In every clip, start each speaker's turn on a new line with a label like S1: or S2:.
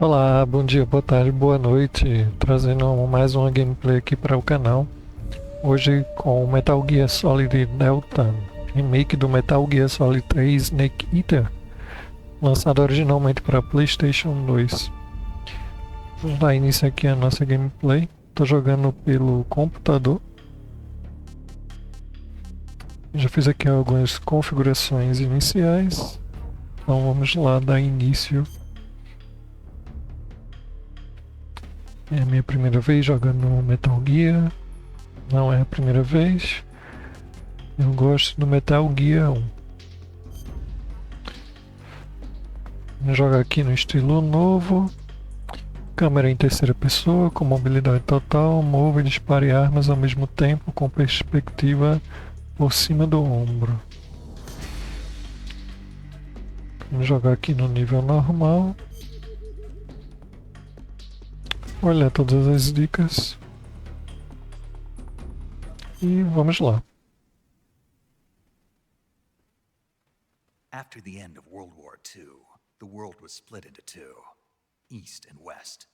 S1: Olá, bom dia, boa tarde, boa noite, trazendo mais uma gameplay aqui para o canal. Hoje com o Metal Gear Solid Delta, remake do Metal Gear Solid 3 Snake Eater, lançado originalmente para PlayStation 2. Vamos dar início aqui a nossa gameplay. Estou jogando pelo computador. Já fiz aqui algumas configurações iniciais, então vamos lá dar início. É a minha primeira vez jogando Metal Gear, não é a primeira vez. Eu gosto do Metal Gear 1. Vou jogar aqui no estilo novo. Câmera em terceira pessoa, com mobilidade total, move e dispare armas ao mesmo tempo, com perspectiva por cima do ombro. Vamos jogar aqui no nível normal. Olha todas as dicas. E vamos lá.
S2: After the end of World War II, the world was split into two, East and West.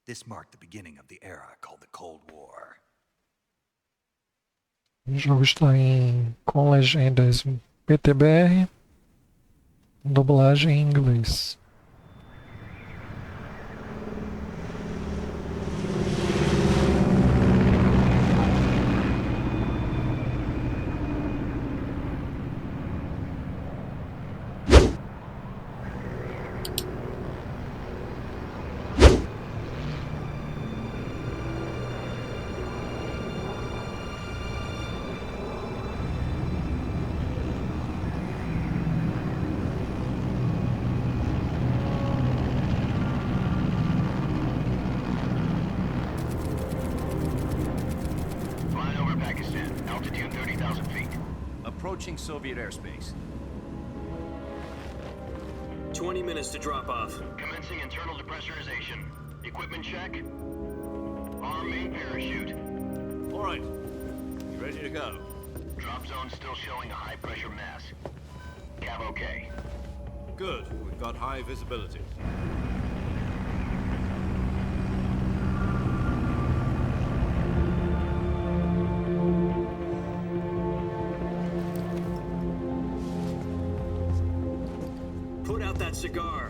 S2: This marked the beginning of the era called the Cold War.
S1: O jogo está com legendas PTBR, dublagem em inglês.
S3: Altitude 30,000 feet.
S4: Approaching Soviet airspace.
S5: 20 minutes to drop off.
S3: Commencing internal depressurization. Equipment check. Arm main parachute.
S4: All right. You ready to go?
S3: Drop zone still showing a high pressure mass. Cav okay.
S4: Good. We've got high visibility.
S5: Put out that cigar.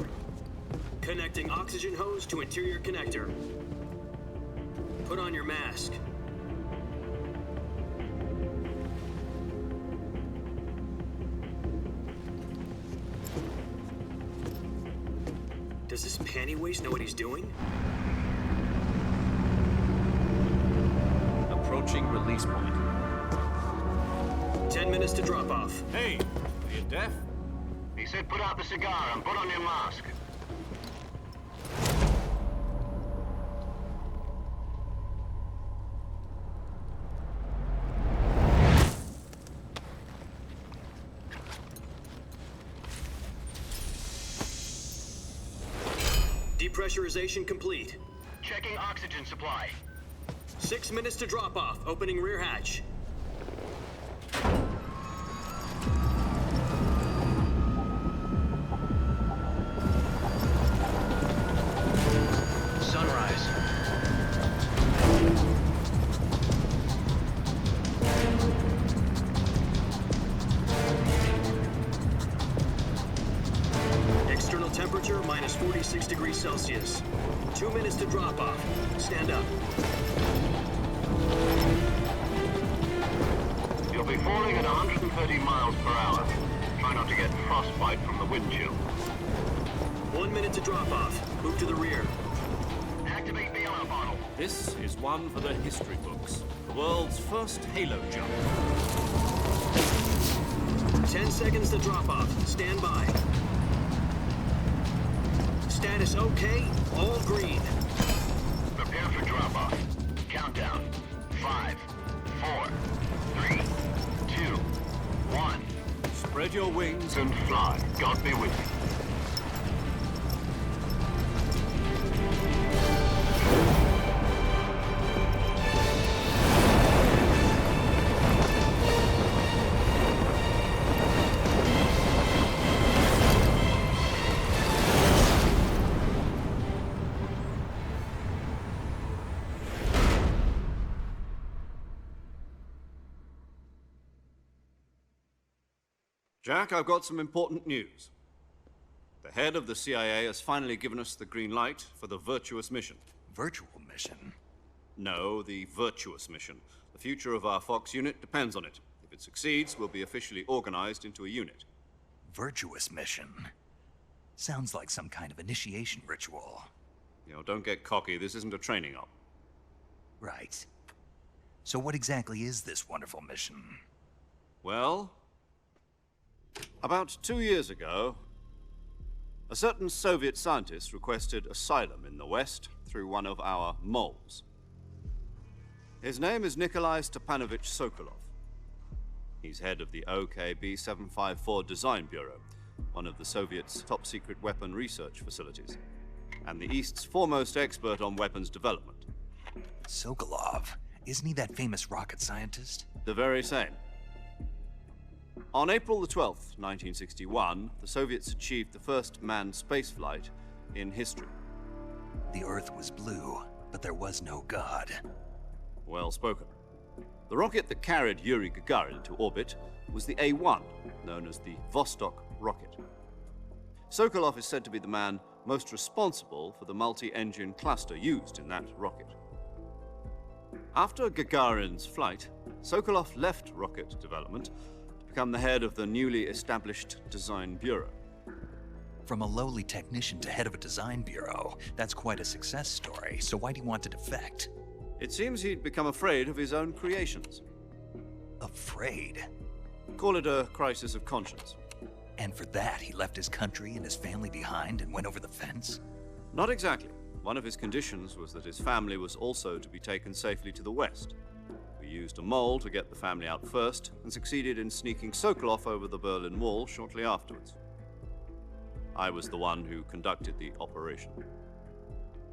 S5: Connecting oxygen hose to interior connector. Put on your mask. Does this panty waste know what he's doing?
S4: Approaching release point.
S5: 10 minutes to drop off.
S4: Hey, are you deaf?
S3: He said put out the cigar and put on your mask.
S5: Depressurization complete.
S3: Checking oxygen supply.
S5: 6 minutes to drop off. Opening rear hatch.
S3: Sunrise.
S5: External temperature minus 46 degrees Celsius. 2 minutes to drop off. Stand up.
S3: You'll be falling at 130 miles per hour. Try not to get frostbite from the wind chill.
S5: 1 minute to drop off. Move to the rear.
S3: Activate the yellow bottle.
S4: This is one for the history books. The world's first Halo jump.
S5: 10 seconds to drop off. Stand by. Status okay. All green.
S3: Prepare for drop off. Countdown. 5, 4, 3, 2, 1.
S4: Spread your wings
S3: And fly. God be with you.
S4: Jack, I've got some important news. The head of the CIA has finally given us the green light for the virtuous mission.
S2: Virtual mission?
S4: No, the virtuous mission. The future of our Fox unit depends on it. If it succeeds, we'll be officially organized into a unit.
S2: Virtuous mission? Sounds like some kind of initiation ritual.
S4: You know, don't get cocky. This isn't a training op.
S2: Right. So what exactly is this wonderful mission?
S4: Well, about 2 years ago, a certain Soviet scientist requested asylum in the West through one of our moles. His name is Nikolai Stepanovich Sokolov. He's head of the OKB 754 Design Bureau, one of the Soviets' top-secret weapon research facilities, and the East's foremost expert on weapons development.
S2: Sokolov? Isn't he that famous rocket scientist?
S4: The very same. On April the 12th, 1961, the Soviets achieved the first manned spaceflight in history.
S2: The Earth was blue, but there was no God.
S4: Well spoken. The rocket that carried Yuri Gagarin to orbit was the A-1, known as the Vostok rocket. Sokolov is said to be the man most responsible for the multi-engine cluster used in that rocket. After Gagarin's flight, Sokolov left rocket development to become the head of the newly established Design Bureau.
S2: From a lowly technician to head of a design bureau, that's quite a success story. So why do you want to defect?
S4: It seems he'd become afraid of his own creations.
S2: Afraid?
S4: Call it a crisis of conscience.
S2: And for that, he left his country and his family behind and went over the fence?
S4: Not exactly. One of his conditions was that his family was also to be taken safely to the West. We used a mole to get the family out first and succeeded in sneaking Sokolov over the Berlin Wall shortly afterwards. I was the one who conducted the operation.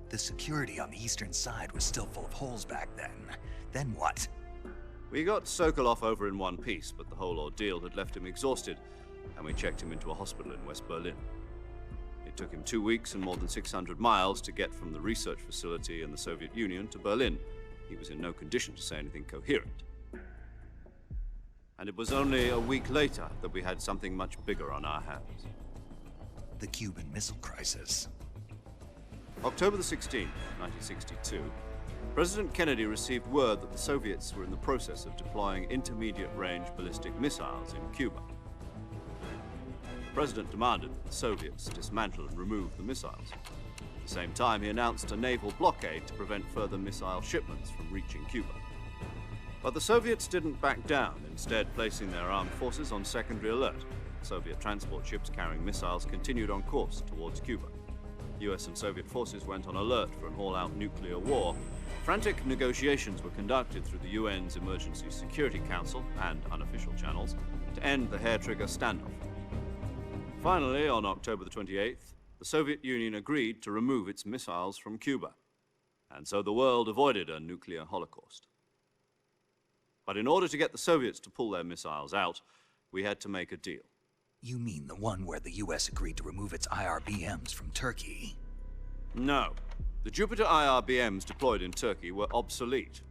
S2: The security on the eastern side was still full of holes back then. Then what?
S4: We got Sokolov over in one piece, but the whole ordeal had left him exhausted, and we checked him into a hospital in West Berlin. It took him 2 weeks and more than 600 miles to get from the research facility in the Soviet Union to Berlin. He was in no condition to say anything coherent. And it was only a week later that we had something much bigger on our hands.
S2: The Cuban Missile Crisis.
S4: October the 16th, 1962, President Kennedy received word that the Soviets were in the process of deploying intermediate-range ballistic missiles in Cuba. The President demanded that the Soviets dismantle and remove the missiles. At the same time, he announced a naval blockade to prevent further missile shipments from reaching Cuba. But the Soviets didn't back down, instead placing their armed forces on secondary alert. Soviet transport ships carrying missiles continued on course towards Cuba. US and Soviet forces went on alert for an all-out nuclear war. Frantic negotiations were conducted through the UN's Emergency Security Council and unofficial channels to end the hair-trigger standoff. Finally, on October the 28th, the Soviet Union agreed to remove its missiles from Cuba, and so the world avoided a nuclear holocaust. But in order to get the Soviets to pull their missiles out, we had to make a deal.
S2: You mean the one where the US agreed to remove its IRBMs from Turkey?
S4: No. The Jupiter IRBMs deployed in Turkey were obsolete,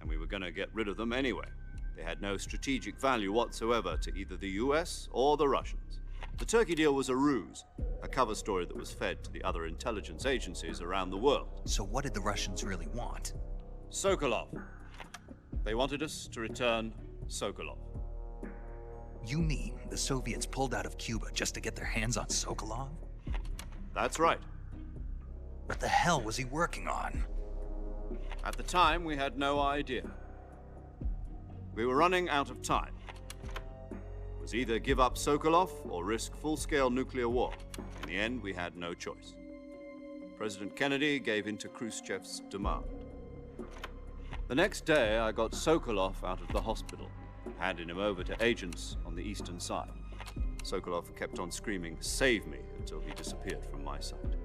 S4: and we were going to get rid of them anyway. They had no strategic value whatsoever to either the US or the Russians. The Turkey deal was a ruse, a cover story that was fed to the other intelligence agencies around the world.
S2: So what did the Russians really want?
S4: Sokolov. They wanted us to return Sokolov.
S2: You mean the Soviets pulled out of Cuba just to get their hands on Sokolov?
S4: That's right.
S2: What the hell was he working on?
S4: At the time, we had no idea. We were running out of time. It was either give up Sokolov or risk full-scale nuclear war. In the end, we had no choice. President Kennedy gave in to Khrushchev's demand. The next day, I got Sokolov out of the hospital, handing him over to agents on the eastern side. Sokolov kept on screaming, "Save me," until he disappeared from my sight.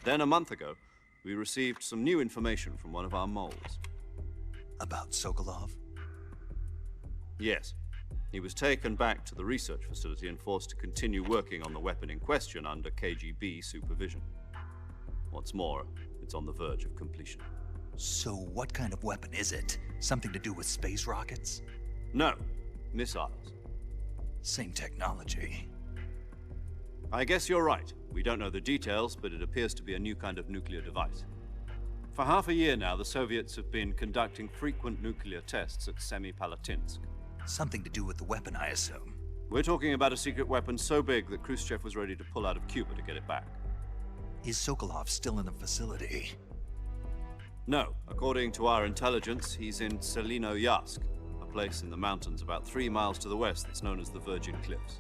S4: Then a month ago, we received some new information from one of our moles.
S2: About Sokolov?
S4: Yes. He was taken back to the research facility and forced to continue working on the weapon in question under KGB supervision. What's more, it's on the verge of completion.
S2: So what kind of weapon is it? Something to do with space rockets?
S4: No, missiles.
S2: Same technology.
S4: I guess you're right. We don't know the details, but it appears to be a new kind of nuclear device. For half a year now, the Soviets have been conducting frequent nuclear tests at Semipalatinsk.
S2: Something to do with the weapon, I assume.
S4: We're talking about a secret weapon so big that Khrushchev was ready to pull out of Cuba to get it back.
S2: Is Sokolov still in the facility?
S4: No, according to our intelligence, he's in Selino-Yarsk, a place in the mountains about 3 miles to the west that's known as the Virgin Cliffs.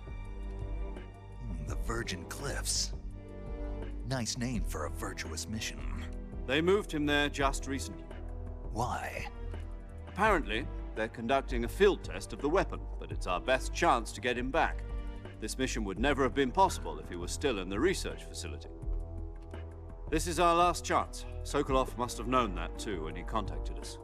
S2: The Virgin Cliffs. Nice name for a virtuous mission.
S4: They moved him there just recently.
S2: Why?
S4: Apparently, they're conducting a field test of the weapon, but it's our best chance to get him back. This mission would never have been possible if he was still in the research facility. This is our last chance. Sokolov must have known that too when he contacted us.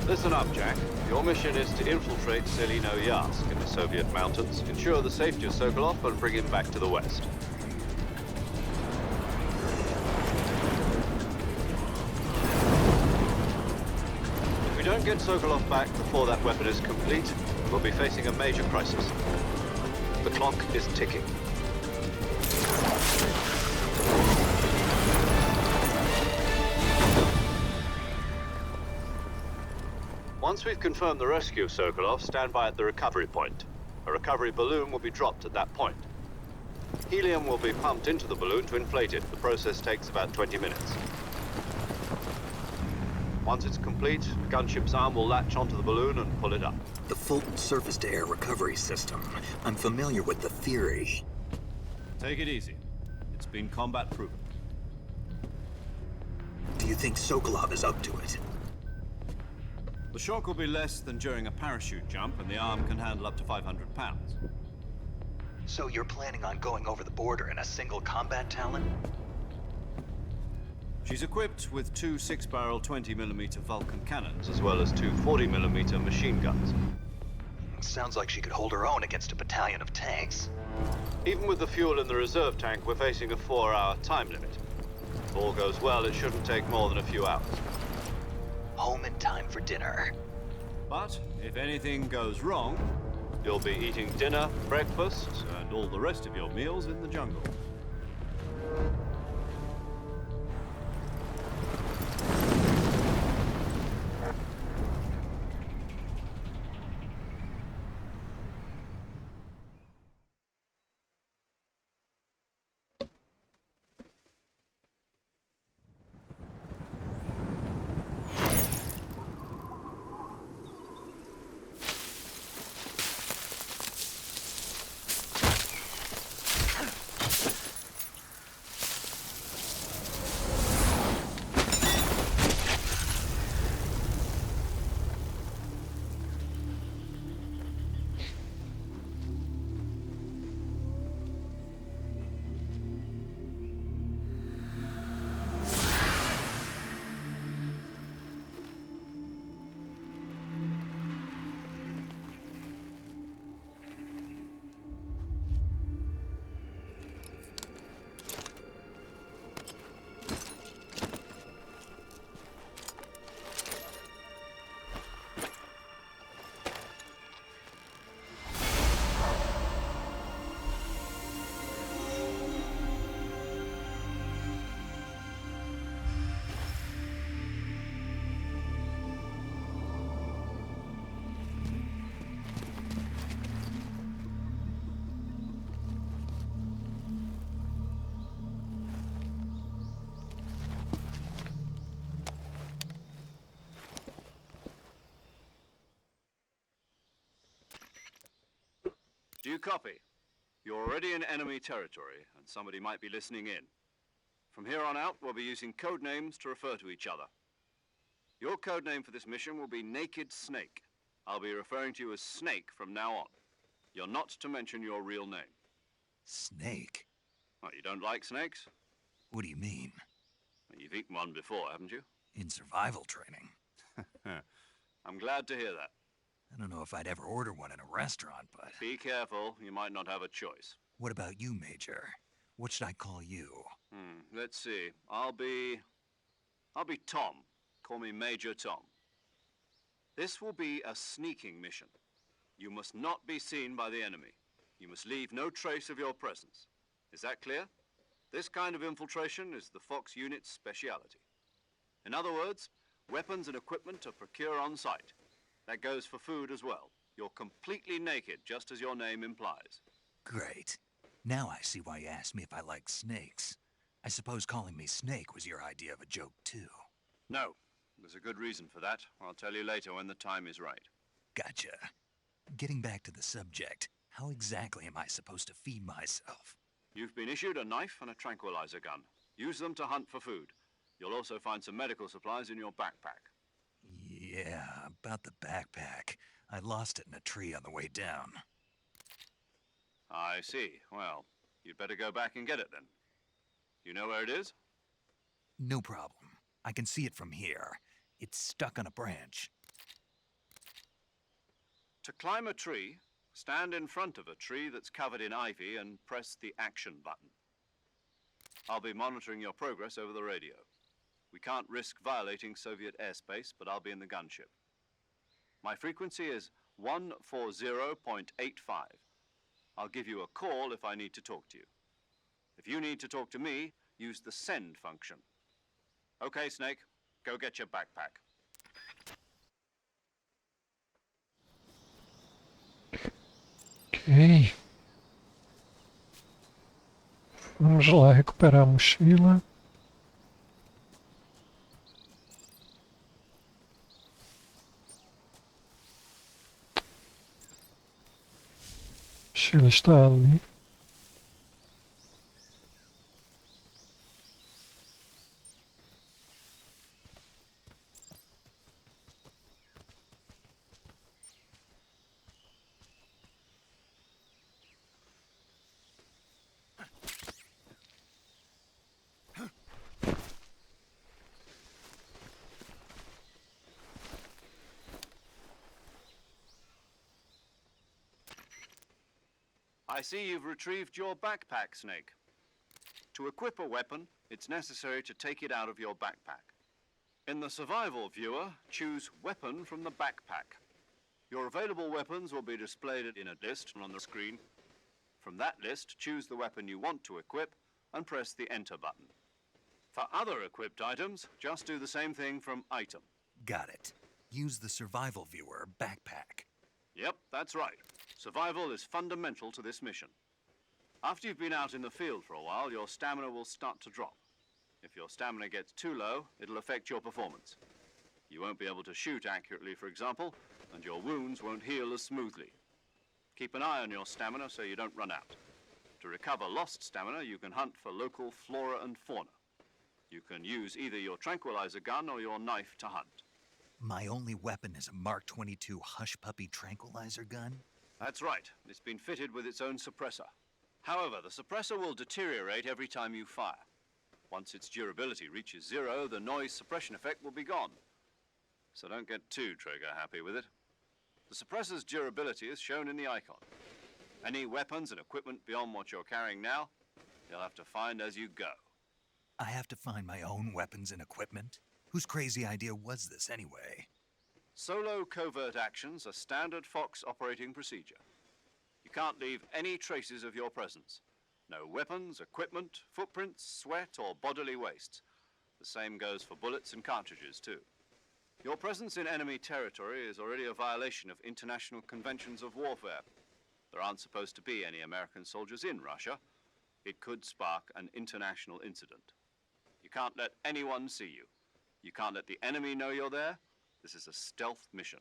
S4: Listen up, Jack. Your mission is to infiltrate Selino-Yarsk in the Soviet mountains, ensure the safety of Sokolov, and bring him back to the West. If we don't get Sokolov back before that weapon is complete, we'll be facing a major crisis. The clock is ticking. Once we've confirmed the rescue of Sokolov, stand by at the recovery point. A recovery balloon will be dropped at that point. Helium will be pumped into the balloon to inflate it. The process takes about 20 minutes. Once it's complete, the gunship's arm will latch onto the balloon and pull it up.
S2: The Fulton surface-to-air recovery system. I'm familiar with the theory.
S4: Take it easy. It's been combat proven.
S2: Do you think Sokolov is up to it?
S4: The shock will be less than during a parachute jump, and the arm can handle up to 500 pounds.
S2: So you're planning on going over the border in a single combat Talon?
S4: She's equipped with 2 6-barrel 20mm Vulcan cannons, as well as 2 40mm machine guns.
S2: Sounds like she could hold her own against a battalion of tanks.
S4: Even with the fuel in the reserve tank, we're facing a 4-hour time limit. If all goes well, it shouldn't take more than a few hours.
S2: Home in time for dinner.
S4: But if anything goes wrong, you'll be eating dinner, breakfast, and all the rest of your meals in the jungle. Do you copy? You're already in enemy territory, and somebody might be listening in. From here on out, we'll be using code names to refer to each other. Your code name for this mission will be Naked Snake. I'll be referring to you as Snake from now on. You're not to mention your real name.
S2: Snake?
S4: Oh, you don't like snakes?
S2: What do you mean?
S4: You've eaten one before, haven't you?
S2: In survival training?
S4: I'm glad to hear that.
S2: I don't know if I'd ever order one in a restaurant, but...
S4: Be careful, you might not have a choice.
S2: What about you, Major? What should I call you?
S4: Let's see. I'll be Tom. Call me Major Tom. This will be a sneaking mission. You must not be seen by the enemy. You must leave no trace of your presence. Is that clear? This kind of infiltration is the Fox unit's speciality. In other words, weapons and equipment are procured on site. That goes for food as well. You're completely naked, just as your name implies.
S2: Great. Now I see why you asked me if I like snakes. I suppose calling me Snake was your idea of a joke, too.
S4: No. There's a good reason for that. I'll tell you later when the time is right.
S2: Gotcha. Getting back to the subject, how exactly am I supposed to feed myself?
S4: You've been issued a knife and a tranquilizer gun. Use them to hunt for food. You'll also find some medical supplies in your backpack.
S2: Yeah, about the backpack. I lost it in a tree on the way down.
S4: I see. Well, you'd better go back and get it then. You know where it is?
S2: No problem. I can see it from here. It's stuck on a branch.
S4: To climb a tree, stand in front of a tree that's covered in ivy and press the action button. I'll be monitoring your progress over the radio. We can't risk violating Soviet airspace, but I'll be in the gunship. My frequency is 140.85. I'll give you a call if I need to talk to you. If you need to talk to me, use the send function. Okay, Snake, go get your backpack.
S1: Ok. Vamos lá recuperar a mochila. A mochila está ali.
S4: I see you've retrieved your backpack, Snake. To equip a weapon, it's necessary to take it out of your backpack. In the survival viewer, choose Weapon from the backpack. Your available weapons will be displayed in a list on the screen. From that list, choose the weapon you want to equip and press the Enter button. For other equipped items, just do the same thing from Item.
S2: Got it. Use the survival viewer backpack.
S4: Yep, that's right. Survival is fundamental to this mission. After you've been out in the field for a while, your stamina will start to drop. If your stamina gets too low, it'll affect your performance. You won't be able to shoot accurately, for example, and your wounds won't heal as smoothly. Keep an eye on your stamina so you don't run out. To recover lost stamina, you can hunt for local flora and fauna. You can use either your tranquilizer gun or your knife to hunt.
S2: My only weapon is a Mark 22 Hush Puppy tranquilizer gun?
S4: That's right. It's been fitted with its own suppressor. However, the suppressor will deteriorate every time you fire. Once its durability reaches 0, the noise suppression effect will be gone. So don't get too trigger happy with it. The suppressor's durability is shown in the icon. Any weapons and equipment beyond what you're carrying now, you'll have to find as you go.
S2: I have to find my own weapons and equipment? Whose crazy idea was this anyway?
S4: Solo covert actions are standard Fox operating procedure. You can't leave any traces of your presence. No weapons, equipment, footprints, sweat, or bodily waste. The same goes for bullets and cartridges, too. Your presence in enemy territory is already a violation of international conventions of warfare. There aren't supposed to be any American soldiers in Russia. It could spark an international incident. You can't let anyone see you. You can't let the enemy know you're there. This is a stealth mission.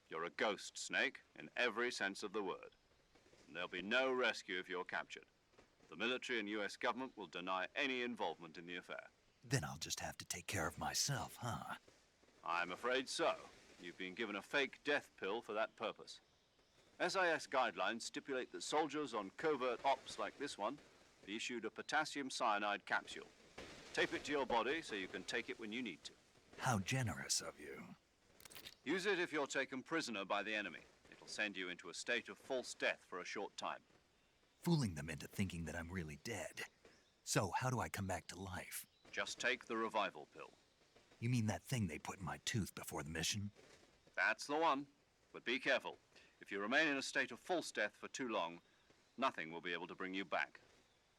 S4: You're a ghost, Snake, in every sense of the word. And there'll be no rescue if you're captured. The military and US government will deny any involvement in the affair.
S2: Then I'll just have to take care of myself, huh?
S4: I'm afraid so. You've been given a fake death pill for that purpose. SAS guidelines stipulate that soldiers on covert ops like this one be issued a potassium cyanide capsule. Tape it to your body so you can take it when you need to.
S2: How generous of you.
S4: Use it if you're taken prisoner by the enemy. It'll send you into a state of false death for a short time.
S2: Fooling them into thinking that I'm really dead. So, how do I come back to life?
S4: Just take the revival pill.
S2: You mean that thing they put in my tooth before the mission?
S4: That's the one. But be careful. If you remain in a state of false death for too long, nothing will be able to bring you back.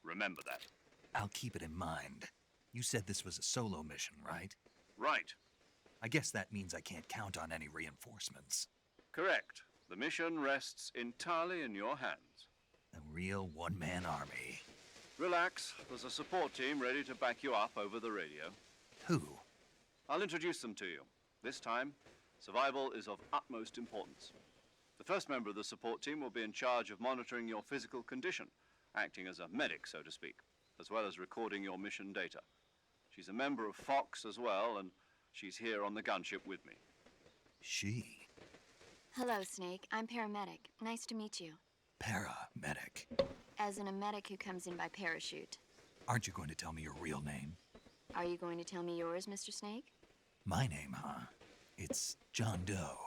S4: Remember that.
S2: I'll keep it in mind. You said this was a solo mission, right?
S4: Right.
S2: I guess that means I can't count on any reinforcements.
S4: Correct. The mission rests entirely in your hands.
S2: A real one-man army.
S4: Relax. There's a support team ready to back you up over the radio.
S2: Who?
S4: I'll introduce them to you. This time, survival is of utmost importance. The first member of the support team will be in charge of monitoring your physical condition, acting as a medic, so to speak, as well as recording your mission data. She's a member of Fox as well, and she's here on the gunship with me.
S2: She?
S6: Hello, Snake. I'm paramedic. Nice to meet you.
S2: Paramedic.
S6: As in a medic who comes in by parachute.
S2: Aren't you going to tell me your real name?
S6: Are you going to tell me yours, Mr. Snake?
S2: My name, huh? It's John Doe.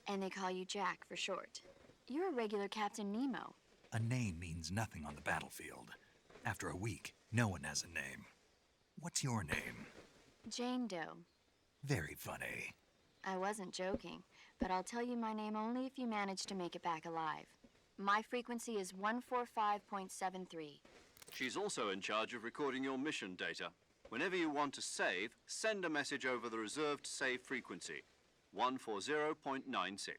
S6: And they call you Jack for short. You're a regular Captain Nemo.
S2: A name means nothing on the battlefield. After a week, no one has a name. What's your name?
S6: Jane Doe.
S2: Very funny.
S6: I wasn't joking, but I'll tell you my name only if you manage to make it back alive. My frequency is 145.73.
S4: She's also in charge of recording your mission data. Whenever you want to save, send a message over the reserved save frequency, 140.96.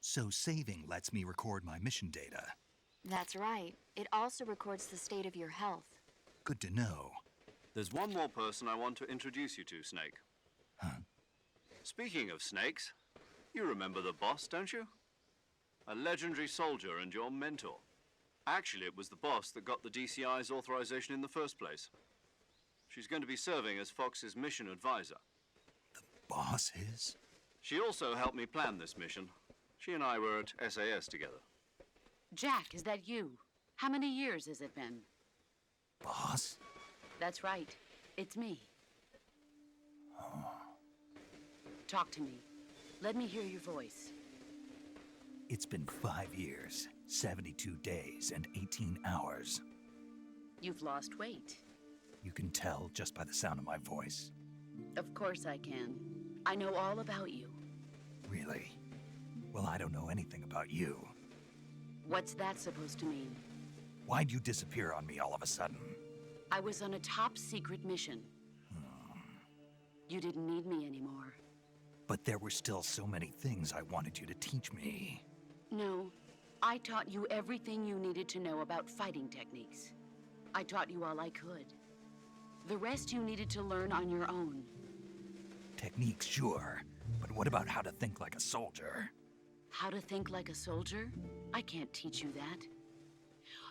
S2: So saving lets me record my mission data.
S6: That's right. It also records the state of your health.
S2: Good to know.
S4: There's one more person I want to introduce you to, Snake.
S2: Huh?
S4: Speaking of snakes, you remember the boss, don't you? A legendary soldier and your mentor. Actually, it was the boss that got the DCI's authorization in the first place. She's going to be serving as Fox's mission advisor.
S2: The boss is?
S4: She also helped me plan this mission. She and I were at SAS together.
S7: Jack, is that you? How many years has it been?
S2: Boss?
S7: That's right. It's me. Talk to me. Let me hear your voice.
S2: It's been 5 years, 72 days, and 18 hours.
S7: You've lost weight.
S2: You can tell just by the sound of my voice.
S7: Of course I can. I know all about you.
S2: Really? Well, I don't know anything about you.
S7: What's that supposed to mean?
S2: Why'd you disappear on me all of a sudden?
S7: I was on a top-secret mission. You didn't need me anymore.
S2: But there were still so many things I wanted you to teach me.
S7: No, I taught you everything you needed to know about fighting techniques. I taught you all I could. The rest you needed to learn on your own.
S2: Techniques, sure. But what about how to think like a soldier?
S7: How to think like a soldier? I can't teach you that.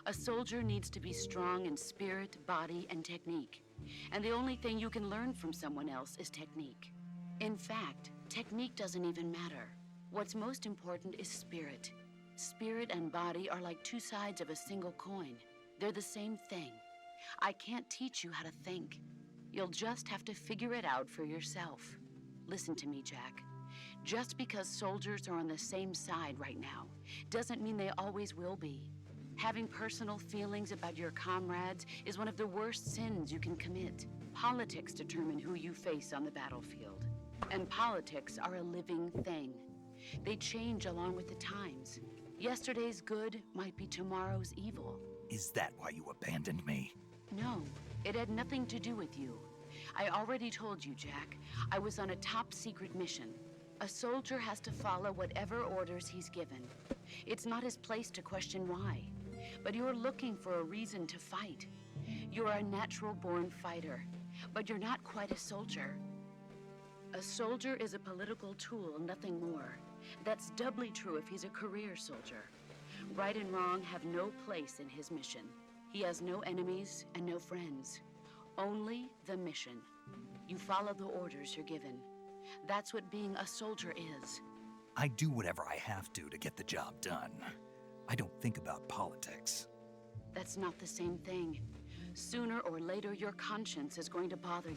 S7: A soldier needs to be strong in spirit, body, and technique. And the only thing you can learn from someone else is technique. In fact, technique doesn't even matter. What's most important is spirit. Spirit and body are like two sides of a single coin. They're the same thing. I can't teach you how to think. You'll just have to figure it out for yourself. Listen to me, Jack. Just because soldiers are on the same side right now doesn't mean they always will be. Having personal feelings about your comrades is one of the worst sins you can commit. Politics determine who you face on the battlefield. And politics are a living thing. They change along with the times. Yesterday's good might be tomorrow's evil.
S2: Is that why you abandoned me?
S7: No, it had nothing to do with you. I already told you, Jack. I was on a top-secret mission. A soldier has to follow whatever orders he's given. It's not his place to question why. But you're looking for a reason to fight. You're a natural-born fighter, but you're not quite a soldier. A soldier is a political tool, nothing more. That's doubly true if he's a career soldier. Right and wrong have no place in his mission. He has no enemies and no friends. Only the mission. You follow the orders you're given. That's what being a soldier is.
S2: I do whatever I have to get the job done. I don't think about politics.
S7: That's not the same thing. Sooner or later, your conscience is going to bother you.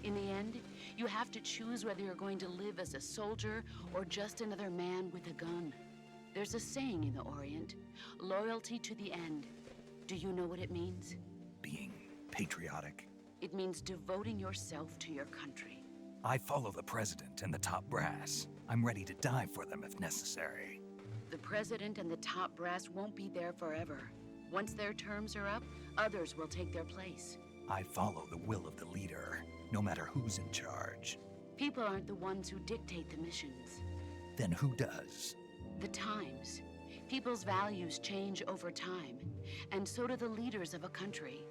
S7: In the end, you have to choose whether you're going to live as a soldier or just another man with a gun. There's a saying in the Orient, loyalty to the end. Do you know what it means?
S2: Being patriotic.
S7: It means devoting yourself to your country.
S2: I follow the president and the top brass. I'm ready to die for them if necessary.
S7: The president and the top brass won't be there forever. Once their terms are up, others will take their place.
S2: I follow the will of the leader, no matter who's in charge.
S7: People aren't the ones who dictate the missions.
S2: Then who does?
S7: The times. People's values change over time, and so do the leaders of a country.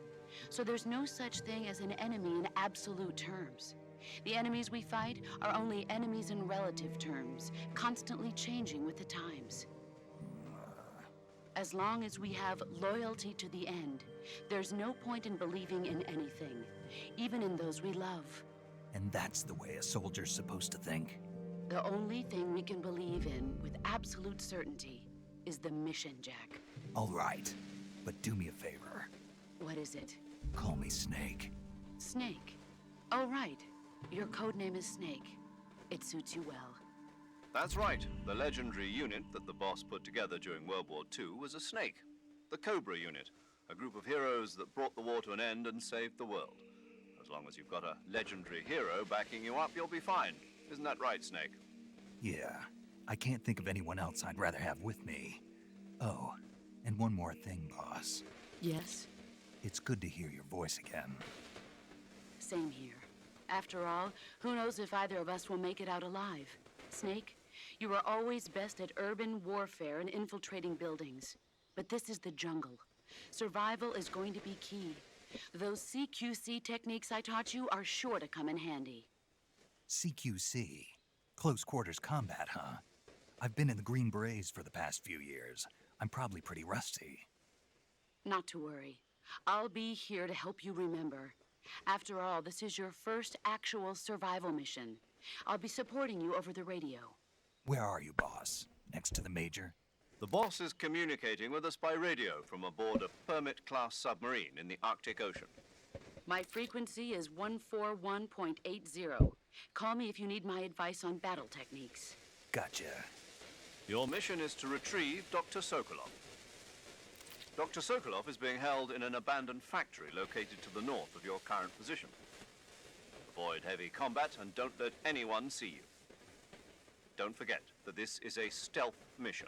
S7: So there's no such thing as an enemy in absolute terms. The enemies we fight are only enemies in relative terms, constantly changing with the times. As long as we have loyalty to the end, there's no point in believing in anything, even in those we love.
S2: And that's the way a soldier's supposed to think?
S7: The only thing we can believe in with absolute certainty is the mission, Jack.
S2: All right, but do me a favor.
S7: What is it?
S2: Call me Snake.
S7: Snake. Oh, right. Your codename is Snake. It suits you well.
S4: That's right. The legendary unit that the boss put together during World War II was a snake. The Cobra unit, a group of heroes that brought the war to an end and saved the world. As long as you've got a legendary hero backing you up, you'll be fine. Isn't that right, Snake?
S2: Yeah, I can't think of anyone else I'd rather have with me. Oh, and one more thing, boss.
S7: Yes?
S2: It's good to hear your voice again.
S7: Same here. After all, who knows if either of us will make it out alive? Snake, you are always best at urban warfare and infiltrating buildings. But this is the jungle. Survival is going to be key. Those CQC techniques I taught you are sure to come in handy.
S2: CQC? Close quarters combat, huh? I've been in the Green Berets for the past few years. I'm probably pretty rusty.
S7: Not to worry. I'll be here to help you remember. After all, this is your first actual survival mission. I'll be supporting you over the radio.
S2: Where are you, boss? Next to the Major?
S4: The boss is communicating with us by radio from aboard a Permit-class submarine in the Arctic Ocean.
S7: My frequency is 141.80. Call me if you need my advice on battle techniques.
S2: Gotcha.
S4: Your mission is to retrieve Dr. Sokolov. Dr. Sokolov is being held in an abandoned factory located to the north of your current position. Avoid heavy combat and don't let anyone see you. Don't forget that this is a stealth mission.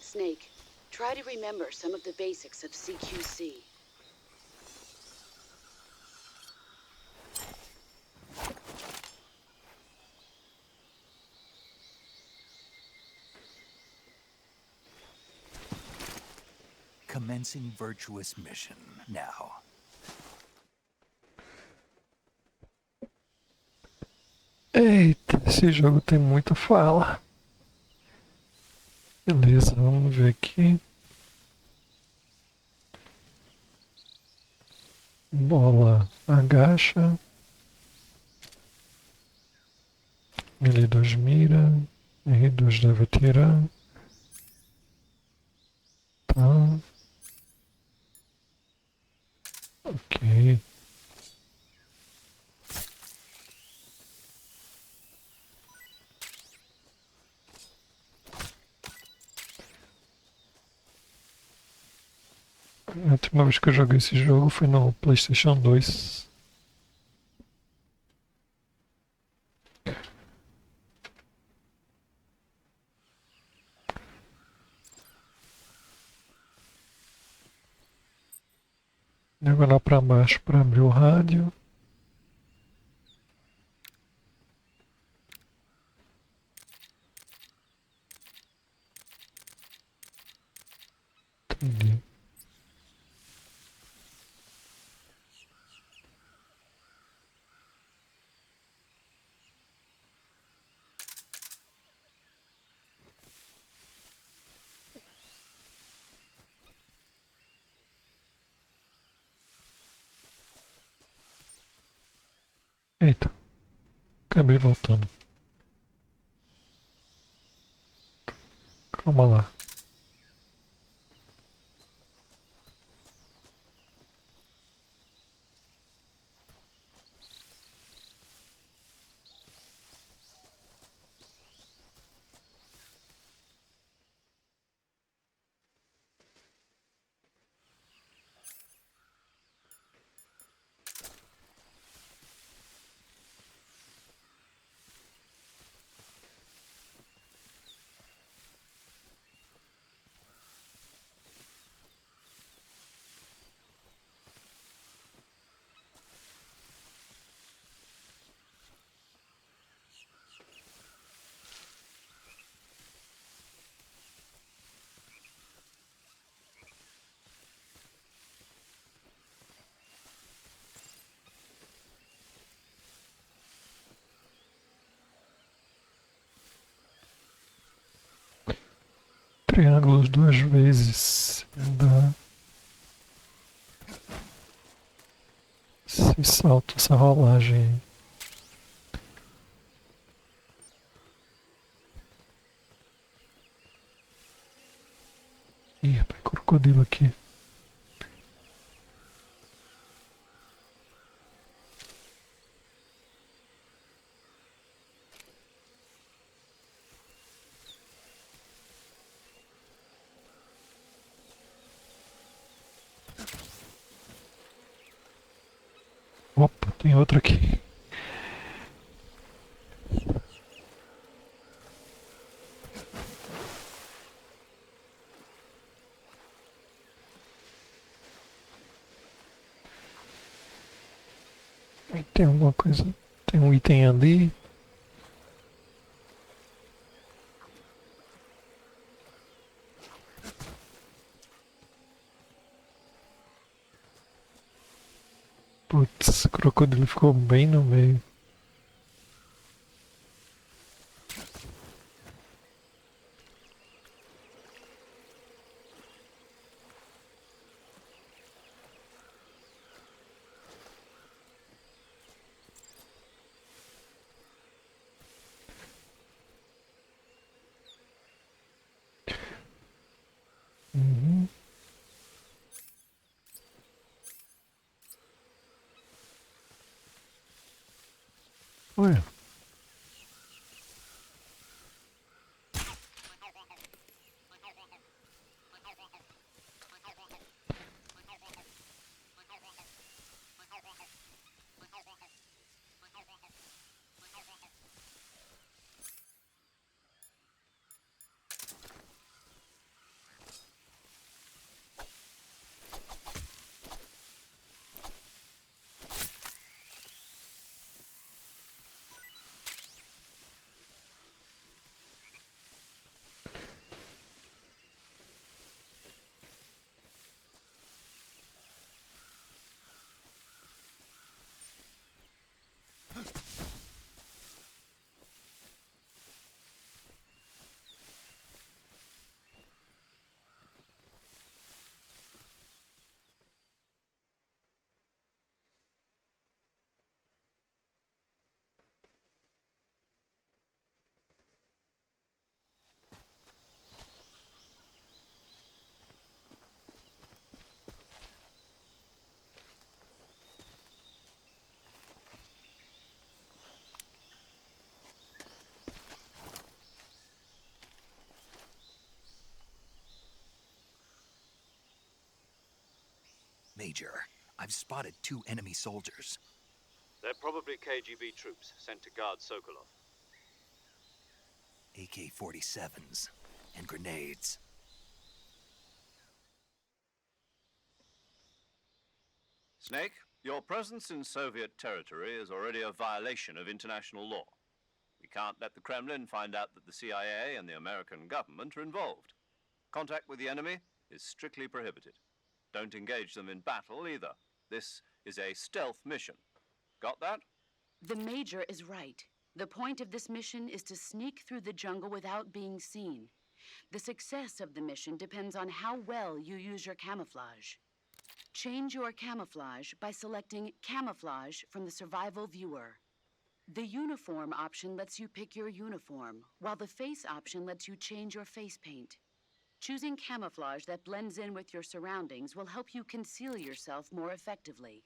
S7: Snake, try to remember some of the basics of CQC.
S2: Commencing virtuous mission now.
S1: Eita, esse jogo tem muita fala. Beleza, vamos ver aqui. Bola agacha. L2 mira. R2 deve atirar. Tá. Ok. A última vez que eu joguei esse jogo foi no PlayStation 2. E agora lá para baixo para abrir o rádio. Entendi. Eita. Acabei voltando. Calma lá. Triângulos duas vezes. Dá. Se salta essa rolagem aí. Ih, rapaz, crocodilo aqui. Opa, tem outro aqui. Tem alguma coisa? Tem um item ali. Putz, o crocodilo ficou bem no meio. Uhum. Ué.
S2: Major, I've spotted 2 enemy soldiers.
S4: They're probably KGB troops sent to guard Sokolov.
S2: AK-47s and grenades.
S4: Snake, your presence in Soviet territory is already a violation of international law. We can't let the Kremlin find out that the CIA and the American government are involved. Contact with the enemy is strictly prohibited. Don't engage them in battle either. This is a stealth mission. Got that?
S7: The Major is right. The point of this mission is to sneak through the jungle without being seen. The success of the mission depends on how well you use your camouflage. Change your camouflage by selecting Camouflage from the Survival Viewer. The uniform option lets you pick your uniform, while the face option lets you change your face paint. Choosing camouflage that blends in with your surroundings will help you conceal yourself more effectively.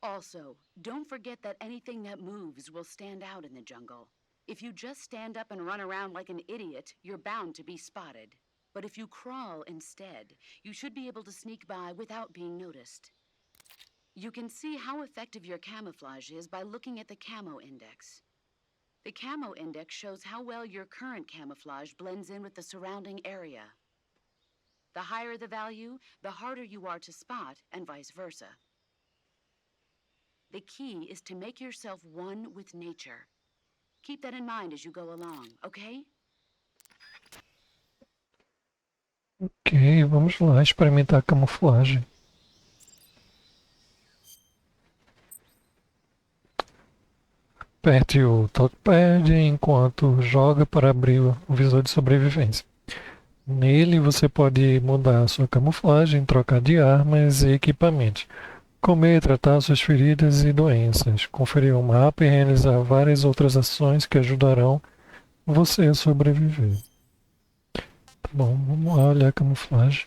S7: Also, don't forget that anything that moves will stand out in the jungle. If you just stand up and run around like an idiot, you're bound to be spotted. But if you crawl instead, you should be able to sneak by without being noticed. You can see how effective your camouflage is by looking at the camo index. The camo index shows how well your current camouflage blends in with the surrounding area. The higher the value, the harder you are to spot, and vice versa. The key is to make yourself one with nature. Keep that in mind as you go along, okay?
S1: Ok, vamos lá experimentar a camuflagem. Aperte o touchpad enquanto joga para abrir o visor de sobrevivência. Nele você pode mudar a sua camuflagem, trocar de armas e equipamentos, comer, tratar suas feridas e doenças, conferir um mapa e realizar várias outras ações que ajudarão você a sobreviver. Tá bom, vamos lá olhar a camuflagem.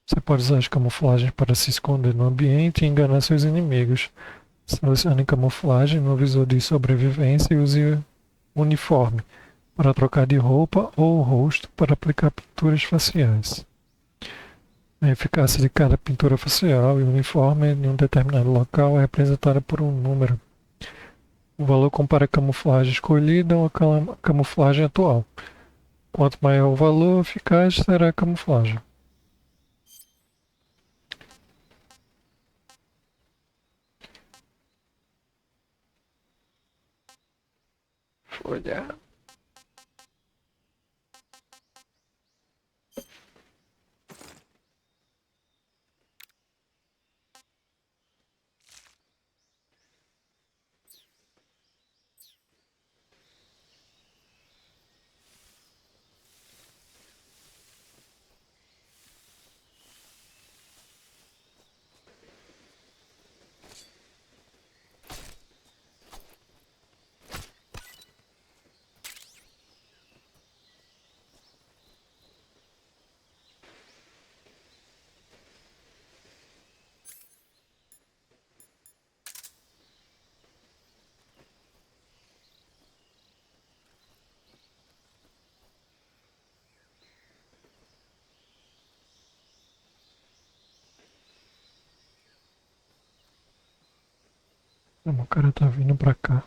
S1: Você pode usar as camuflagens para se esconder no ambiente e enganar seus inimigos. Selecione camuflagem no visor de sobrevivência e use uniforme para trocar de roupa ou rosto para aplicar pinturas faciais. A eficácia de cada pintura facial e uniforme em um determinado local é representada por um número. O valor compara a camuflagem escolhida a uma camuflagem atual. Quanto maior o valor, eficaz será a camuflagem. Folha. O cara tá vindo pra cá.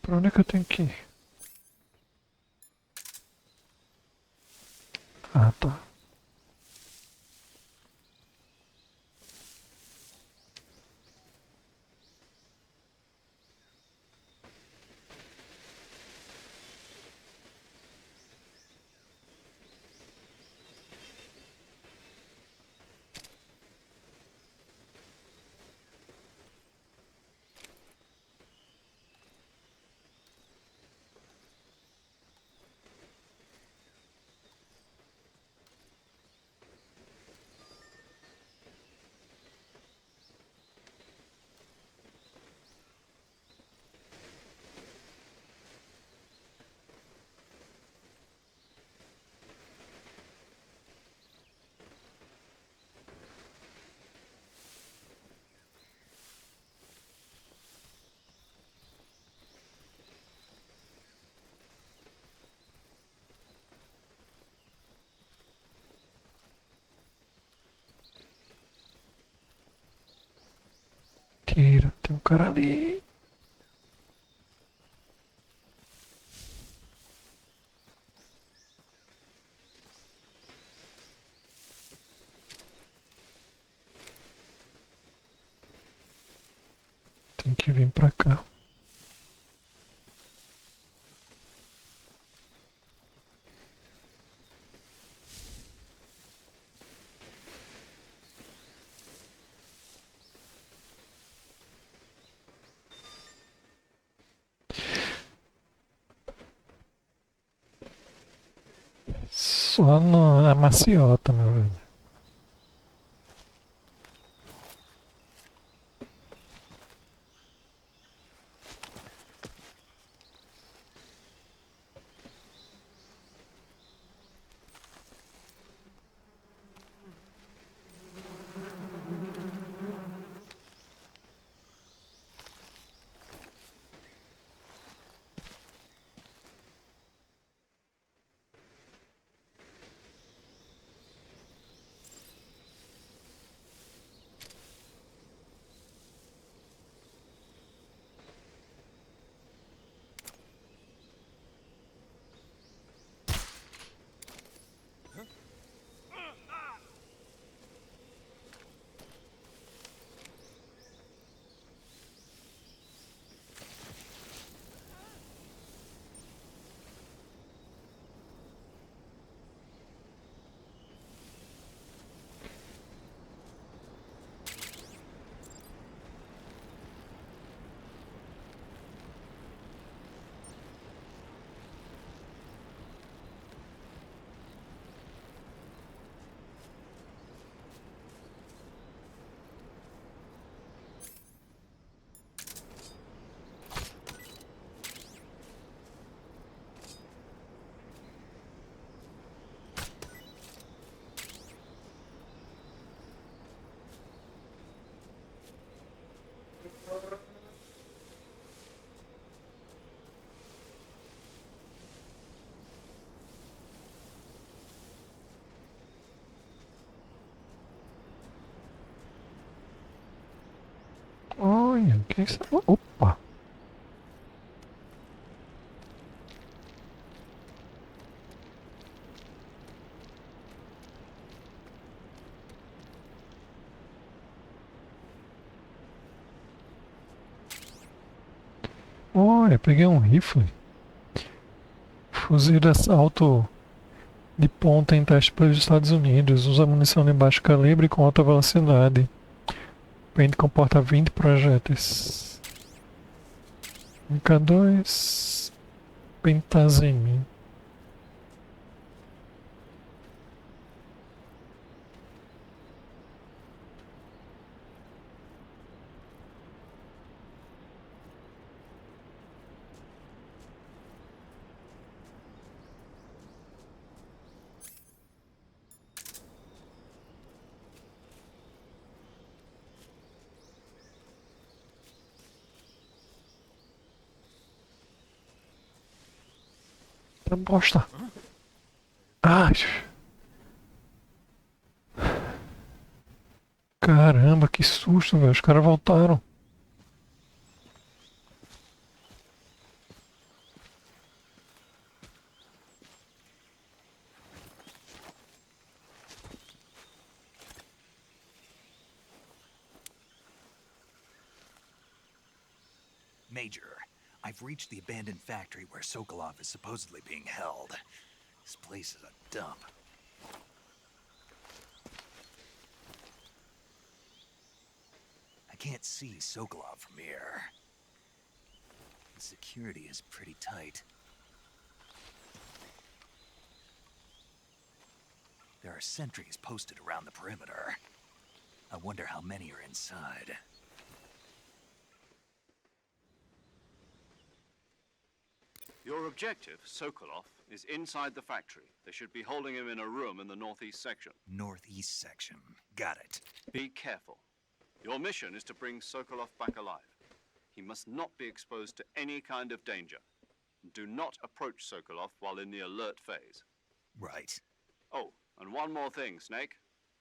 S1: Pra onde é que eu tenho que ir? Ah, tá. Tranqueira, tem um cara ali. Tem que vir pra cá. Só na maciota, meu velho. Olha, que isso? Opa! Olha, peguei um rifle. Fuzil de assalto de ponta em teste pelos Estados Unidos. Usa munição de baixo calibre com alta velocidade. O pente comporta 20 projéteis. MK2 Pentazemi. Tá bosta. Ai. Caramba, que susto, velho. Os caras voltaram.
S2: Major, I've reached the abandoned factory where Sokolov is supposedly being held. This place is a dump. I can't see Sokolov from here. The security is pretty tight. There are sentries posted around the perimeter. I wonder how many are inside.
S4: Your objective, Sokolov, is inside the factory. They should be holding him in a room in the northeast section.
S2: Northeast section. Got it.
S4: Be careful. Your mission is to bring Sokolov back alive. He must not be exposed to any kind of danger. Do not approach Sokolov while in the alert phase.
S2: Right.
S4: Oh, and one more thing, Snake.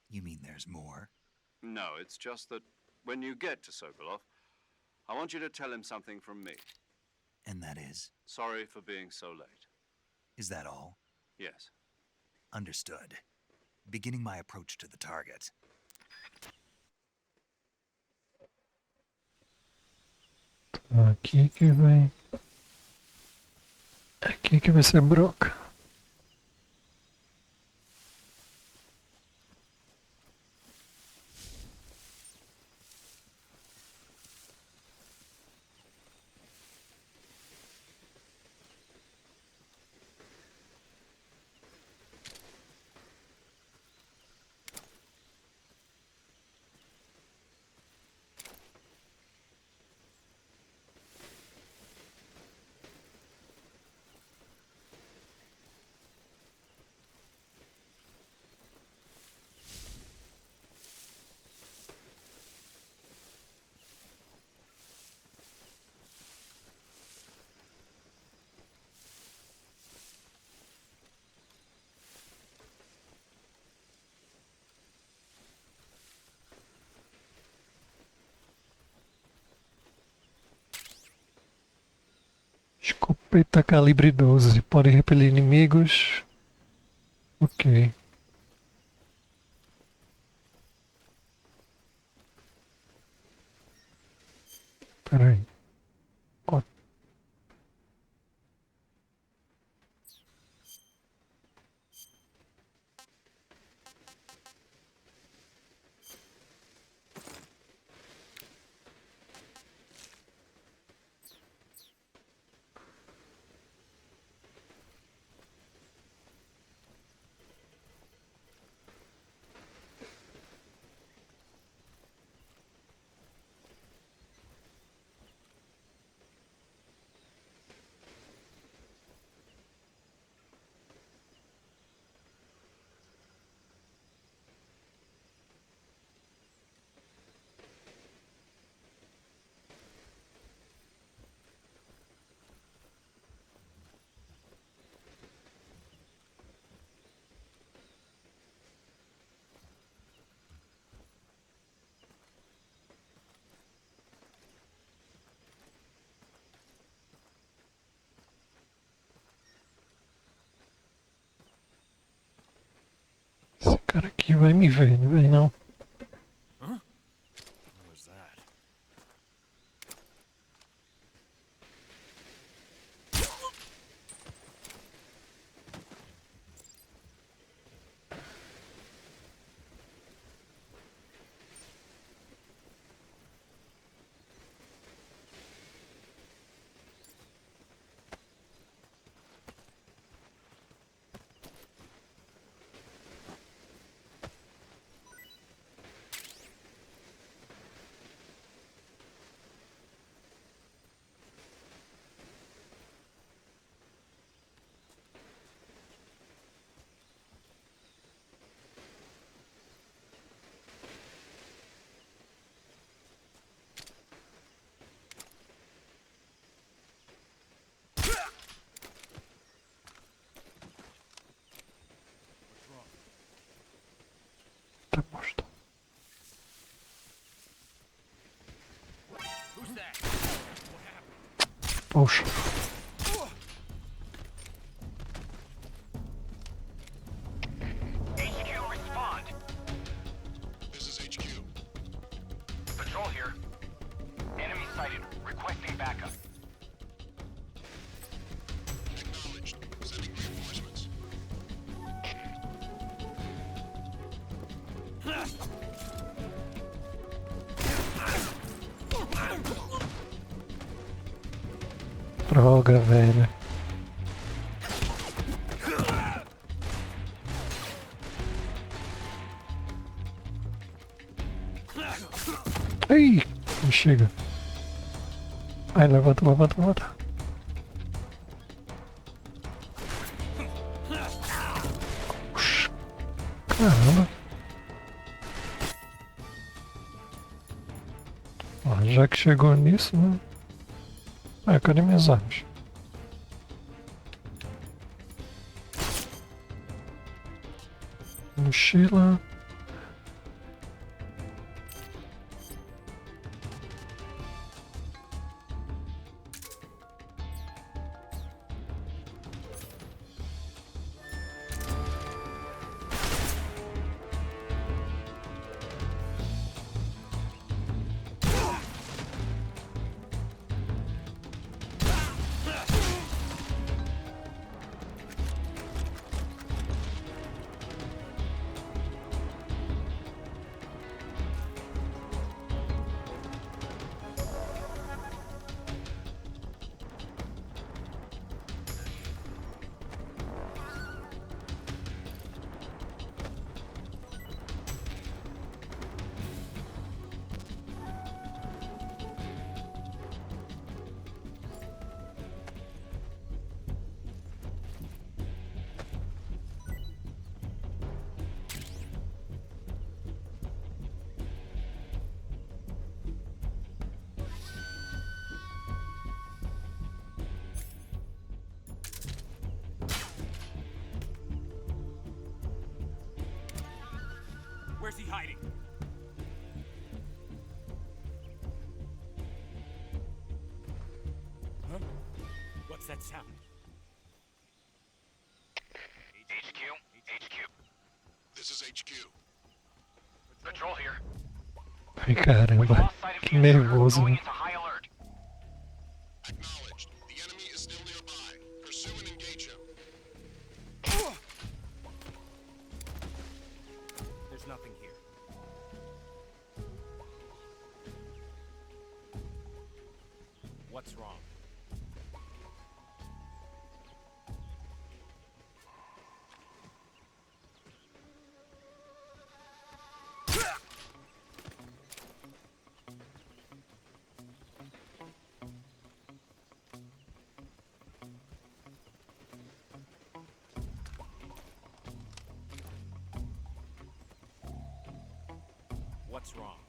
S2: You mean there's more?
S4: No, it's just that when you get to Sokolov, I want you to tell him something from me.
S2: And that is?
S4: Sorry for being so late.
S2: Is that all?
S4: Yes.
S2: Understood. Beginning my approach to the target.
S1: Aqui que vai. Aqui que vai ser broca. Escopeta calibre 12. Pode repelir inimigos. Ok. Pera aí. Ó. Esse cara aqui vai me ver, não vem não.
S4: What was that?
S1: Tá posto. Poxa.
S3: HQ, respond.
S8: This is HQ.
S3: Patrol here. Enemy sighted. Requesting backup.
S8: Acknowledged. Sending reinforcements.
S1: Droga, velho. Ai, não chega. Ai, levanta, levanta, levanta. Oxi. Caramba. Ó, já que chegou nisso, né? Ah, cadê minhas armas? Mochila.
S9: Where's he hiding? Huh? What's that sound?
S3: HQ.
S8: This is HQ.
S3: Patrol here.
S1: Ai caramba, que nervoso, né?
S3: Into high alert.
S8: Acknowledged. The enemy is still nearby. Pursue and engage him.
S9: There's nothing here. What's wrong? What's wrong?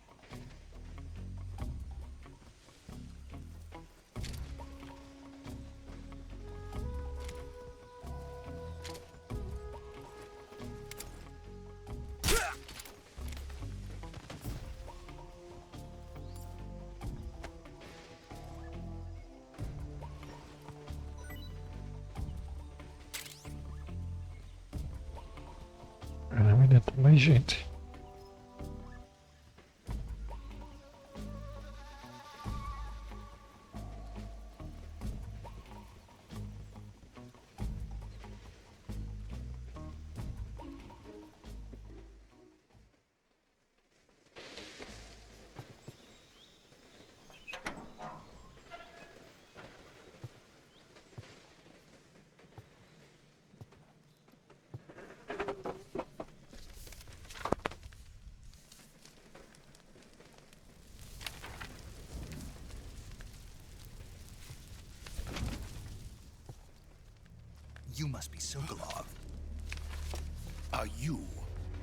S1: Caramba, ainda tem mais gente.
S2: You must be Sokolov.
S10: Are you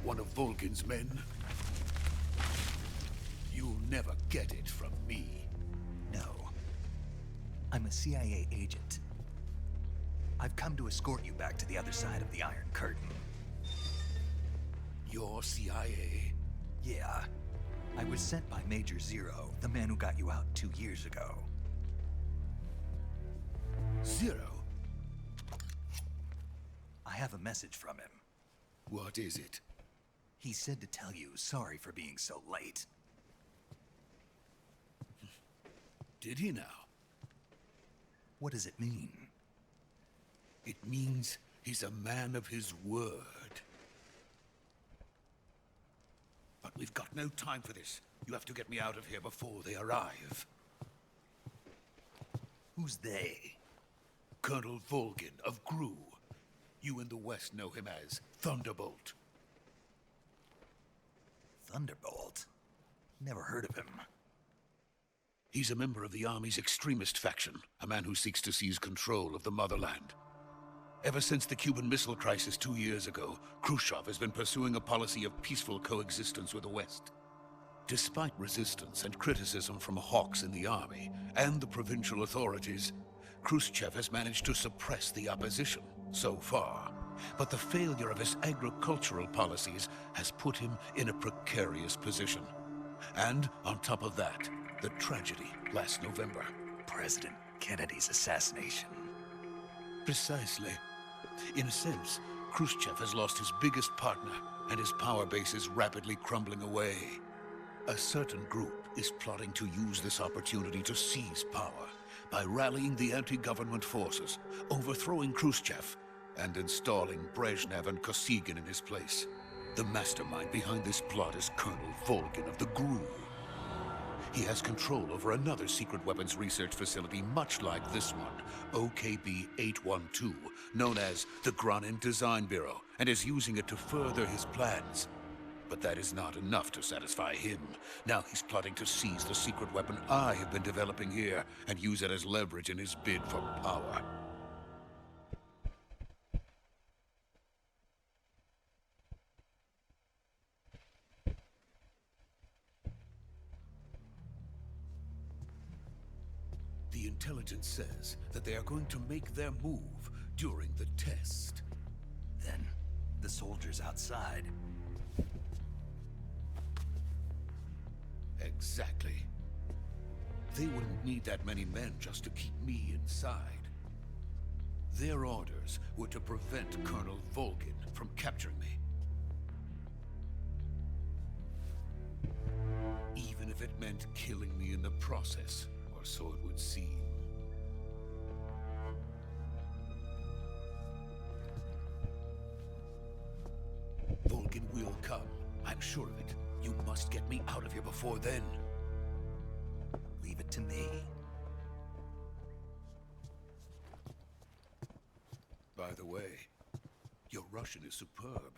S10: one of Volgin's men? You'll never get it from me.
S2: No. I'm a CIA agent. I've come to escort you back to the other side of the Iron Curtain.
S10: You're CIA?
S2: Yeah. I was sent by Major Zero, the man who got you out 2 years ago.
S10: Zero?
S2: I have a message from him.
S10: What is it?
S2: He said to tell you sorry for being so late.
S10: Did he now?
S2: What does it mean?
S10: It means he's a man of his word. But we've got no time for this. You have to get me out of here before they arrive.
S2: Who's they?
S10: Colonel Volgin of Gru. You in the West know him as Thunderbolt.
S2: Thunderbolt? Never heard of him.
S10: He's a member of the Army's extremist faction, a man who seeks to seize control of the motherland. Ever since the Cuban Missile Crisis 2 years ago, Khrushchev has been pursuing a policy of peaceful coexistence with the West. Despite resistance and criticism from hawks in the army and the provincial authorities, Khrushchev has managed to suppress the opposition so far. But the failure of his agricultural policies has put him in a precarious position. And on top of that, the tragedy last November.
S2: President Kennedy's assassination.
S10: Precisely. In a sense, Khrushchev has lost his biggest partner, and his power base is rapidly crumbling away. A certain group is plotting to use this opportunity to seize power by rallying the anti-government forces, overthrowing Khrushchev, and installing Brezhnev and Kosygin in his place. The mastermind behind this plot is Colonel Volgin of the GRU. He has control over another secret weapons research facility much like this one, OKB-812, known as the Granin Design Bureau, and is using it to further his plans. But that is not enough to satisfy him. Now he's plotting to seize the secret weapon I have been developing here and use it as leverage in his bid for power. The intelligence says that they are going to make their move during the test.
S2: Then, the soldiers outside.
S10: Exactly. They wouldn't need that many men just to keep me inside. Their orders were to prevent Colonel Volgin from capturing me. Even if it meant killing me in the process, or so it would seem. Volgin will come. I'm sure of it. You must get me out of here before then.
S2: Leave it to me.
S10: By the way, your Russian is superb.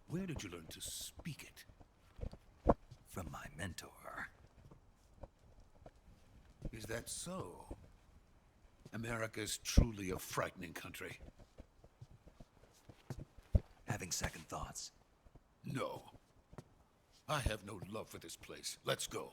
S10: Where did you learn to speak it?
S2: From my mentor.
S10: Is that so? America's truly a frightening country.
S2: Having second thoughts?
S10: No. I have no love for this place. Let's go.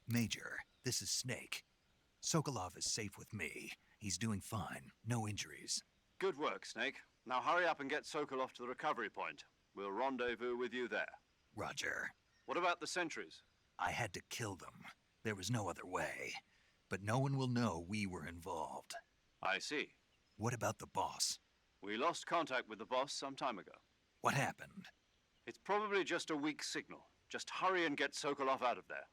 S2: Major, this is Snake. Sokolov is safe with me. He's doing fine. No injuries.
S4: Good work, Snake. Now hurry up and get Sokolov to the recovery point. We'll rendezvous with you there.
S2: Roger.
S4: What about the sentries?
S2: I had to kill them. There was no other way. But no one will know we were involved.
S4: I see.
S2: What about the boss?
S4: We lost contact with the boss some time ago.
S2: What happened?
S4: It's probably just a weak signal. Just hurry and get Sokolov out of there.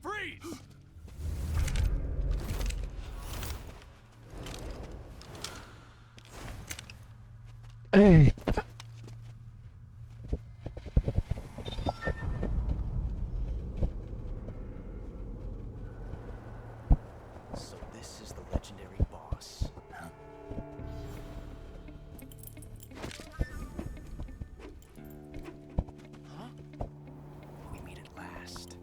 S9: Freeze!
S1: Hey,
S11: So this is the legendary boss.
S2: Huh?
S11: Huh? We meet at last.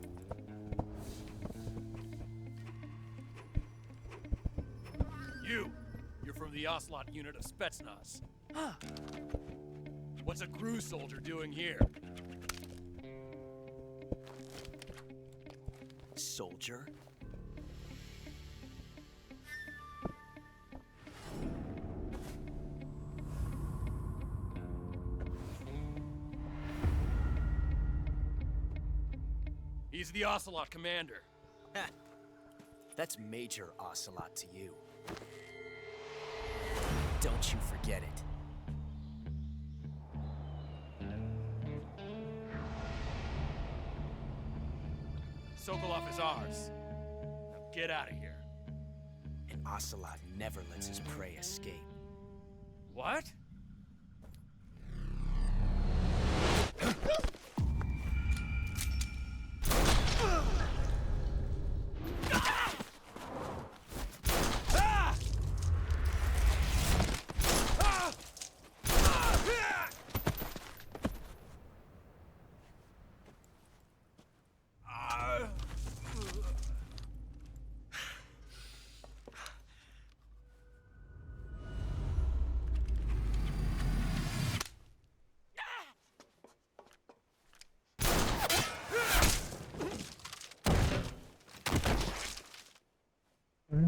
S9: You're from the Ocelot unit of Spetsnaz.
S11: Huh.
S9: What's a crew soldier doing here?
S11: Soldier?
S9: He's the Ocelot commander.
S11: Ha. That's Major Ocelot to you. Don't you forget it.
S9: Sokolov is ours. Now get out of here.
S11: And Ocelot never lets his prey escape.
S9: What?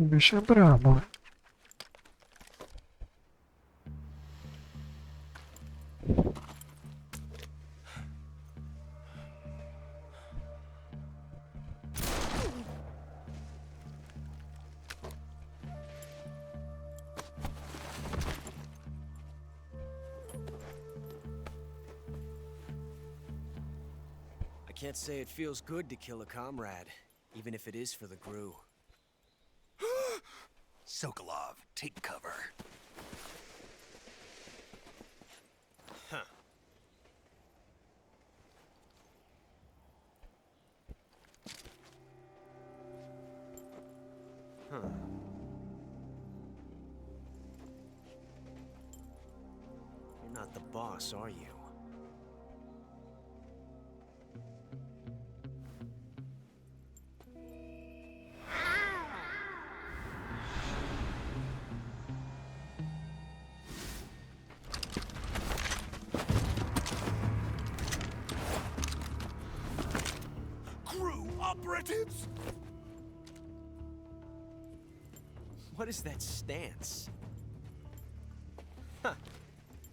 S1: o bicho é brabo.
S11: Can't say it feels good to kill a comrade, even if it is for the GRU.
S2: Sokolov, take cover.
S11: Huh. Huh. You're not the boss, are you?
S2: GRU operatives!
S11: What is that stance? Huh.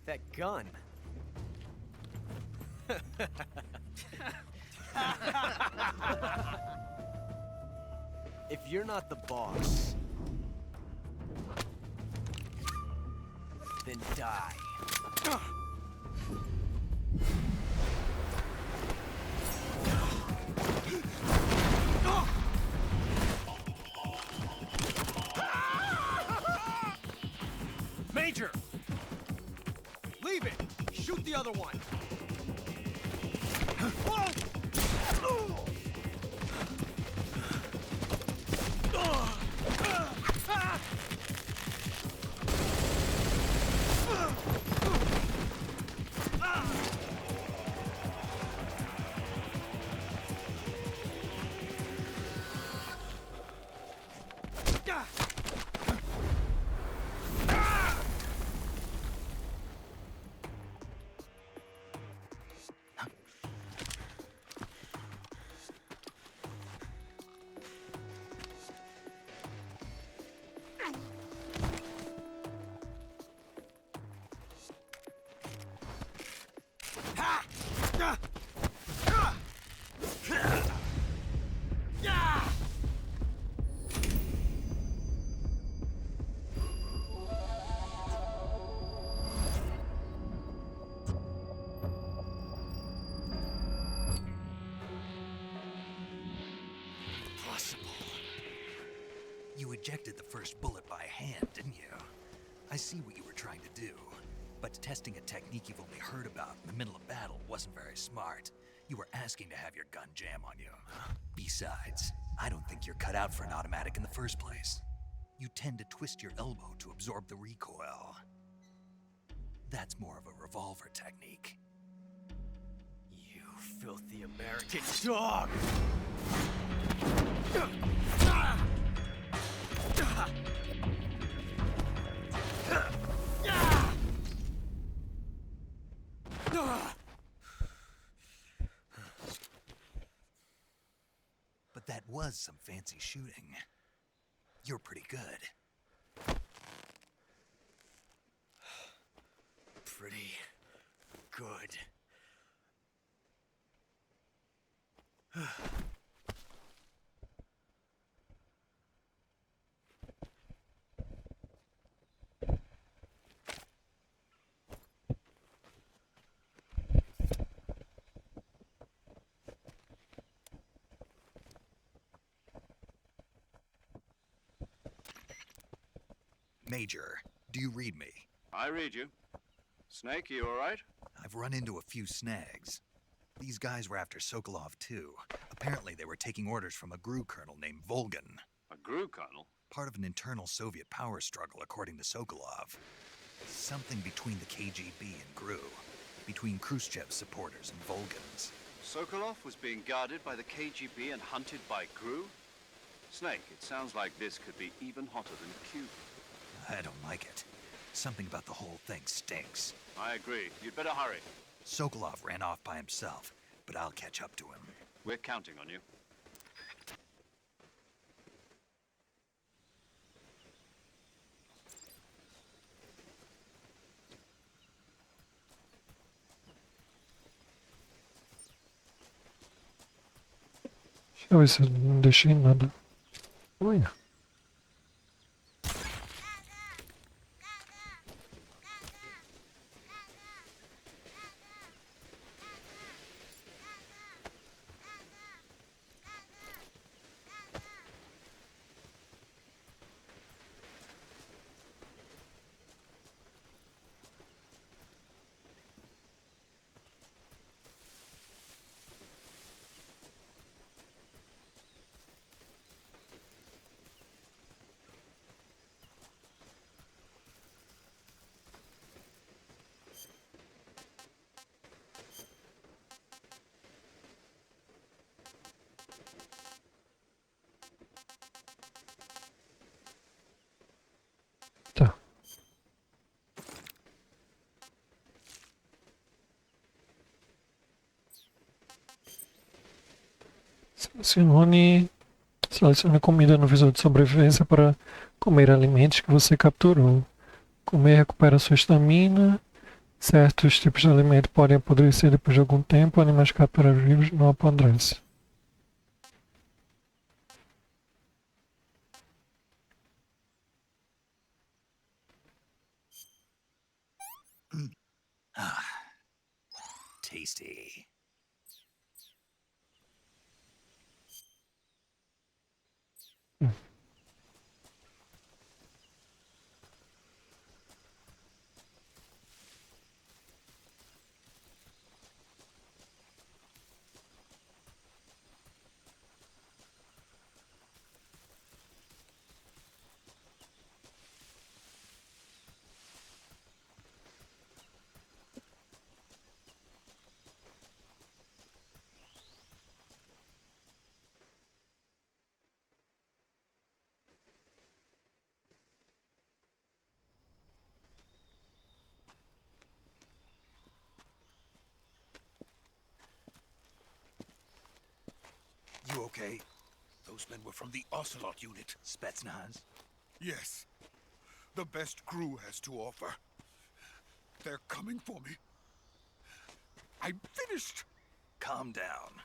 S11: That gun. If you're not the boss, then die.
S5: Major! Leave it! Shoot the other one!
S2: You ejected the first bullet by hand, didn't you? I see what you were trying to do. But testing a technique you've only heard about in the middle of battle wasn't very smart. You were asking to have your gun jam on you. Besides, I don't think you're cut out for an automatic in the first place. You tend to twist your elbow to absorb the recoil. That's more of a revolver technique.
S11: You filthy American dog!
S2: But that was some fancy shooting. You're pretty good.
S11: Pretty good.
S2: Major, do you read me?
S4: I read you. Snake, you all right?
S2: I've run into a few snags. These guys were after Sokolov too. Apparently they were taking orders from a GRU colonel named Volgan.
S4: A GRU colonel?
S2: Part of an internal Soviet power struggle, according to Sokolov. Something between the KGB and GRU. Between Khrushchev's supporters and Volgan's.
S4: Sokolov was being guarded by the KGB and hunted by GRU? Snake, it sounds like this could be even hotter than Cuba.
S2: I don't like it. Something about the whole thing stinks.
S4: I agree. You'd better hurry.
S2: Sokolov ran off by himself, but I'll catch up to him.
S4: We're counting on you.
S1: Deixa eu ver se eu não deixei nada. Olha. Selecione comida no visor de sobrevivência para comer alimentos que você capturou. Comer recupera sua estamina. Certos tipos de alimento podem apodrecer depois de algum tempo. Animais capturados vivos não apodrecem.
S2: Tasty. You okay?
S10: Those men were from the Ocelot unit.
S2: Spetsnaz?
S10: Yes. The best crew has to offer. They're coming for me. I'm finished.
S2: Calm down.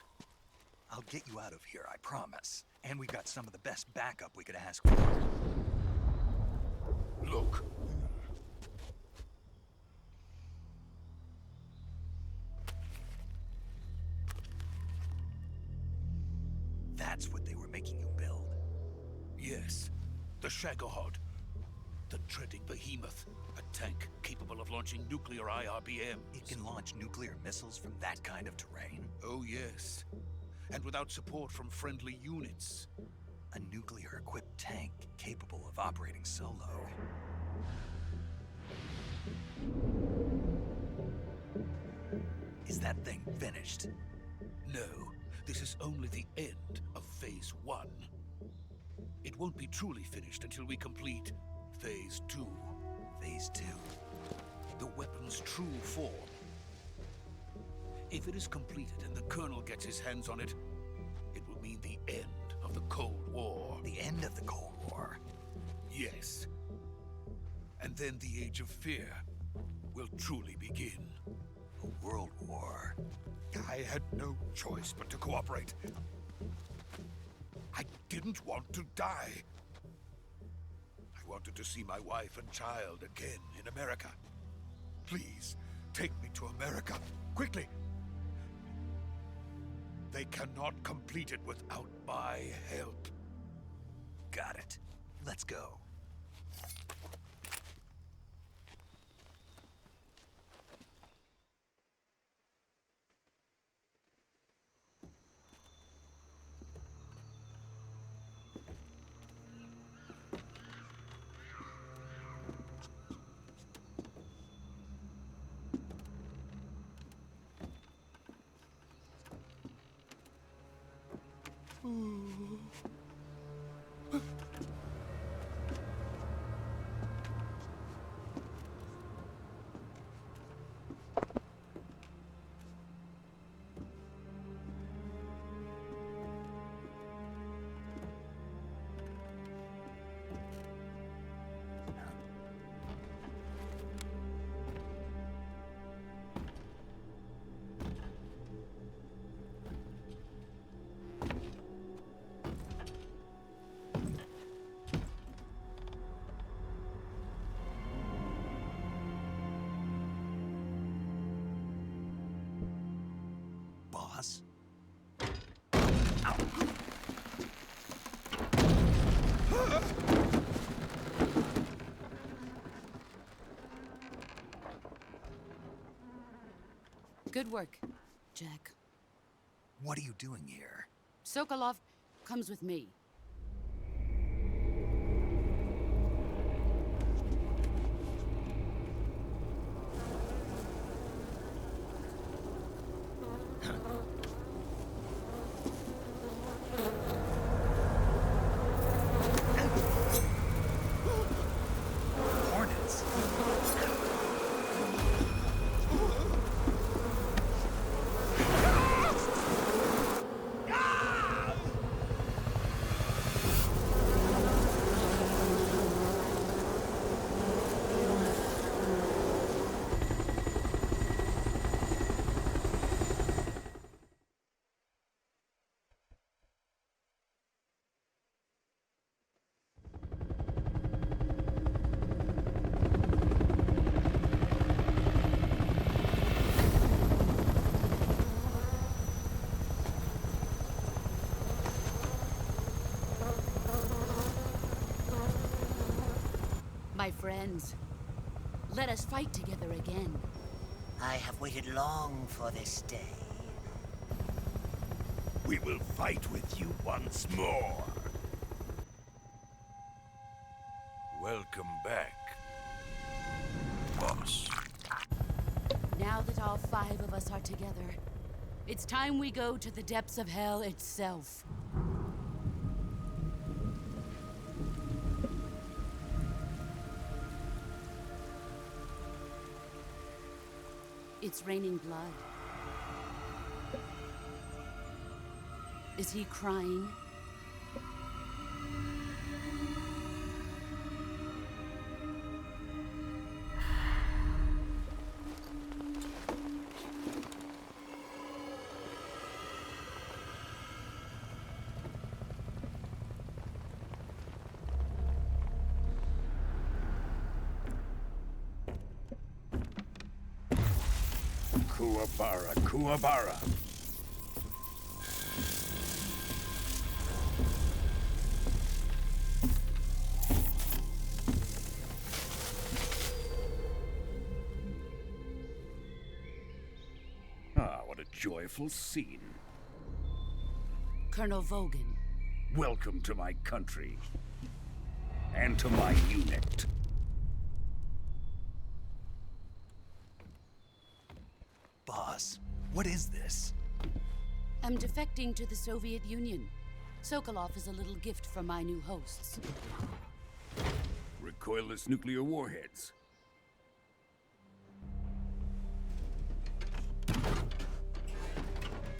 S2: I'll get you out of here, I promise. And we've got some of the best backup we could ask for.
S10: Look.
S2: That's what they were making you build?
S10: Yes. The Shagohod. The treading behemoth. A tank capable of launching nuclear IRBMs.
S2: It can launch nuclear missiles from that kind of terrain?
S10: Oh, yes. And without support from friendly units.
S2: A nuclear-equipped tank capable of operating solo. Is that thing finished?
S10: No. This is only the end of Phase 1. It won't be truly finished until we complete Phase 2.
S2: Phase 2?
S10: The weapon's true form. If it is completed and the Colonel gets his hands on it, it will mean the end of the Cold War.
S2: The end of the Cold War?
S10: Yes. And then the Age of Fear will truly begin.
S2: A world war?
S10: I had no choice but to cooperate. I didn't want to die. I wanted to see my wife and child again in America. Please, take me to America, quickly. They cannot complete it without my help.
S2: Got it. Let's go. Boss? Ow.
S7: Good work, Jack.
S2: What are you doing here?
S7: Sokolov comes with me.
S2: Hornets?
S7: My friends, let us fight together again.
S12: I have waited long for this day.
S13: We will fight with you once more. Welcome back, boss.
S7: Now that all 5 of us are together, it's time we go to the depths of hell itself. It's raining blood. Is he crying?
S13: Kuwabara, Kuwabara. Ah, what a joyful scene.
S7: Colonel Vogan.
S13: Welcome to my country. And to my unit.
S2: Boss, what is this?
S7: I'm defecting to the Soviet Union. Sokolov is a little gift from my new hosts.
S13: Recoilless nuclear warheads.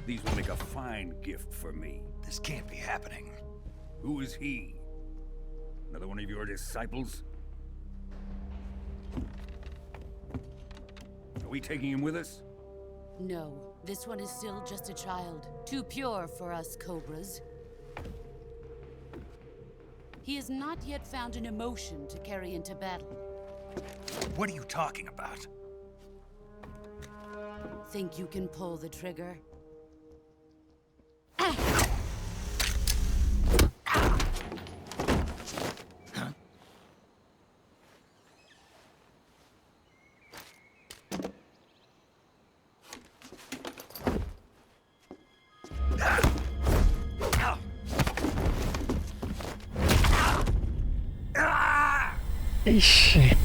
S13: These will make a fine gift for me.
S2: This can't be happening.
S13: Who is he? Another one of your disciples? Are we taking him with us?
S7: No, this one is still just a child. Too pure for us Cobras. He has not yet found an emotion to carry into battle.
S2: What are you talking about?
S7: Think you can pull the trigger?
S1: Ixi.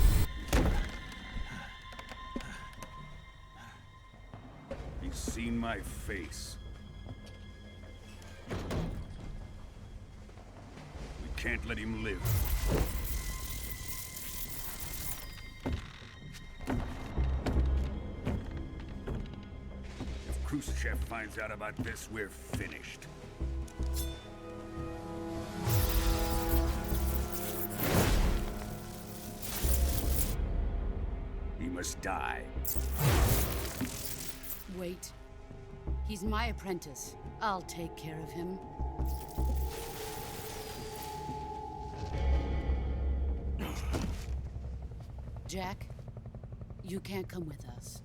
S13: He's seen my face. We can't let him live. If Khrushchev finds out about this, we're finished. He must die.
S7: Wait. He's my apprentice. I'll take care of him. Jack, you can't come with us.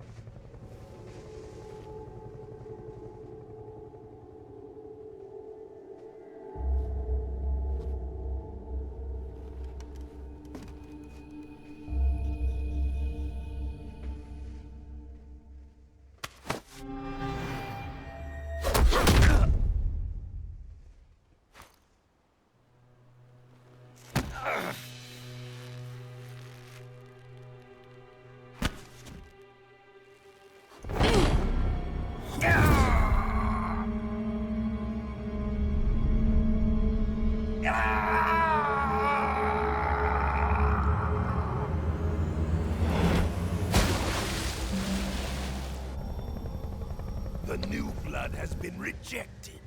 S13: The new blood has been rejected.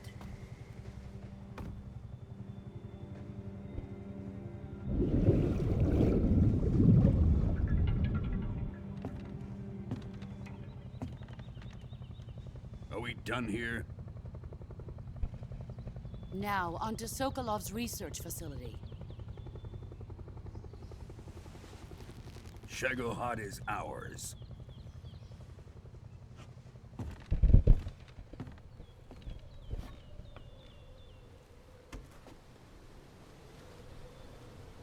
S13: Are we done here?
S7: Now, onto Sokolov's research facility.
S13: Shagohod is ours.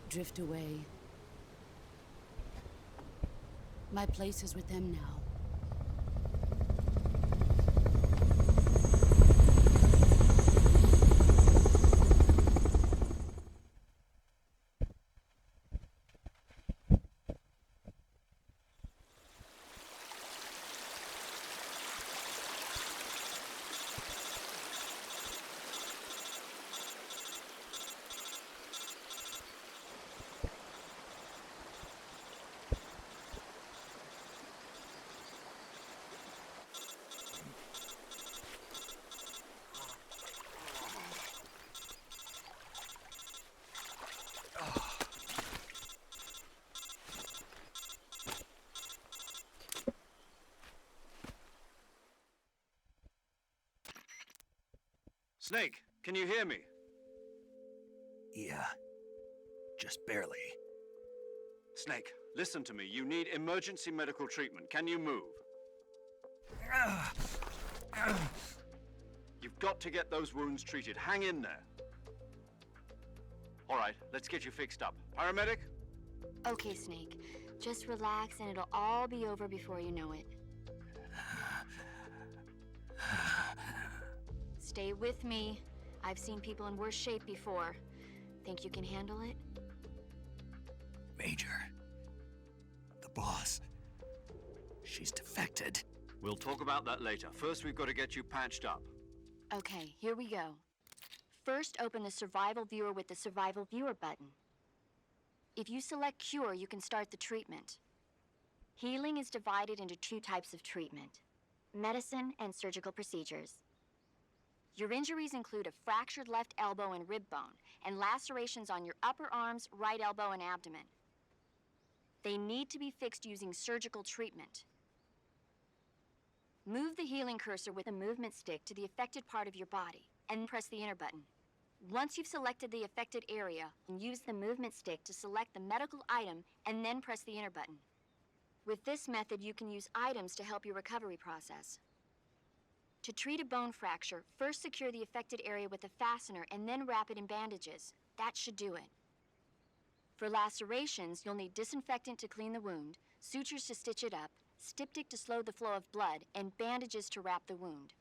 S7: Drift away. My place is with them now.
S4: Snake, can you hear me?
S2: Yeah. Just barely.
S4: Snake, listen to me. You need emergency medical treatment. Can you move? You've got to get those wounds treated. Hang in there. All right, let's get you fixed up. Paramedic?
S6: Okay, Snake. Just relax and it'll all be over before you know it. Stay with me. I've seen people in worse shape before. Think you can handle it?
S2: Major. The boss. She's defected.
S4: We'll talk about that later. First, we've got to get you patched up.
S6: Okay, here we go. First, open the Survival Viewer with the Survival Viewer button. If you select Cure, you can start the treatment. Healing is divided into two types of treatment: medicine and surgical procedures. Your injuries include a fractured left elbow and rib bone, and lacerations on your upper arms, right elbow, and abdomen. They need to be fixed using surgical treatment. Move the healing cursor with the movement stick to the affected part of your body, and press the enter button. Once you've selected the affected area, use the movement stick to select the medical item, and then press the enter button. With this method, you can use items to help your recovery process. To treat a bone fracture, first secure the affected area with a fastener and then wrap it in bandages. That should do it. For lacerations, you'll need disinfectant to clean the wound, sutures to stitch it up, styptic to slow the flow of blood, and bandages to wrap the wound.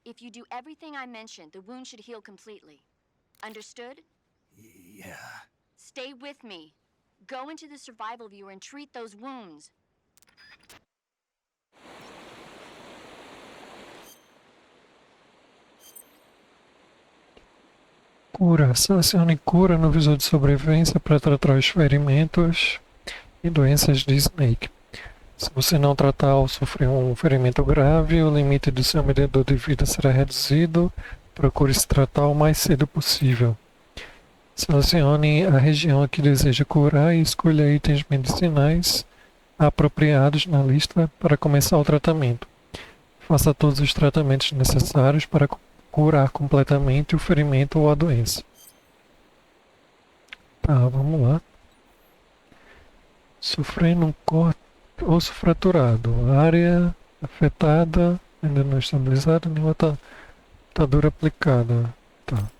S6: If you do everything I mentioned, the wound should heal completely. Understood?
S2: Yeah.
S6: Stay with me. Go into the Survival Viewer and treat those wounds.
S1: Cura. Selecione cura no visor de sobrevivência para tratar os ferimentos e doenças de Snake. Se você não tratar ou sofrer um ferimento grave, o limite do seu medidor de vida será reduzido. Procure se tratar o mais cedo possível. Selecione a região a que deseja curar e escolha itens medicinais apropriados na lista para começar o tratamento. Faça todos os tratamentos necessários para curar completamente o ferimento ou a doença. Tá, vamos lá. Sofrendo um corte osso fraturado. Área afetada, ainda não estabilizada, nenhuma atadura aplicada. Tá.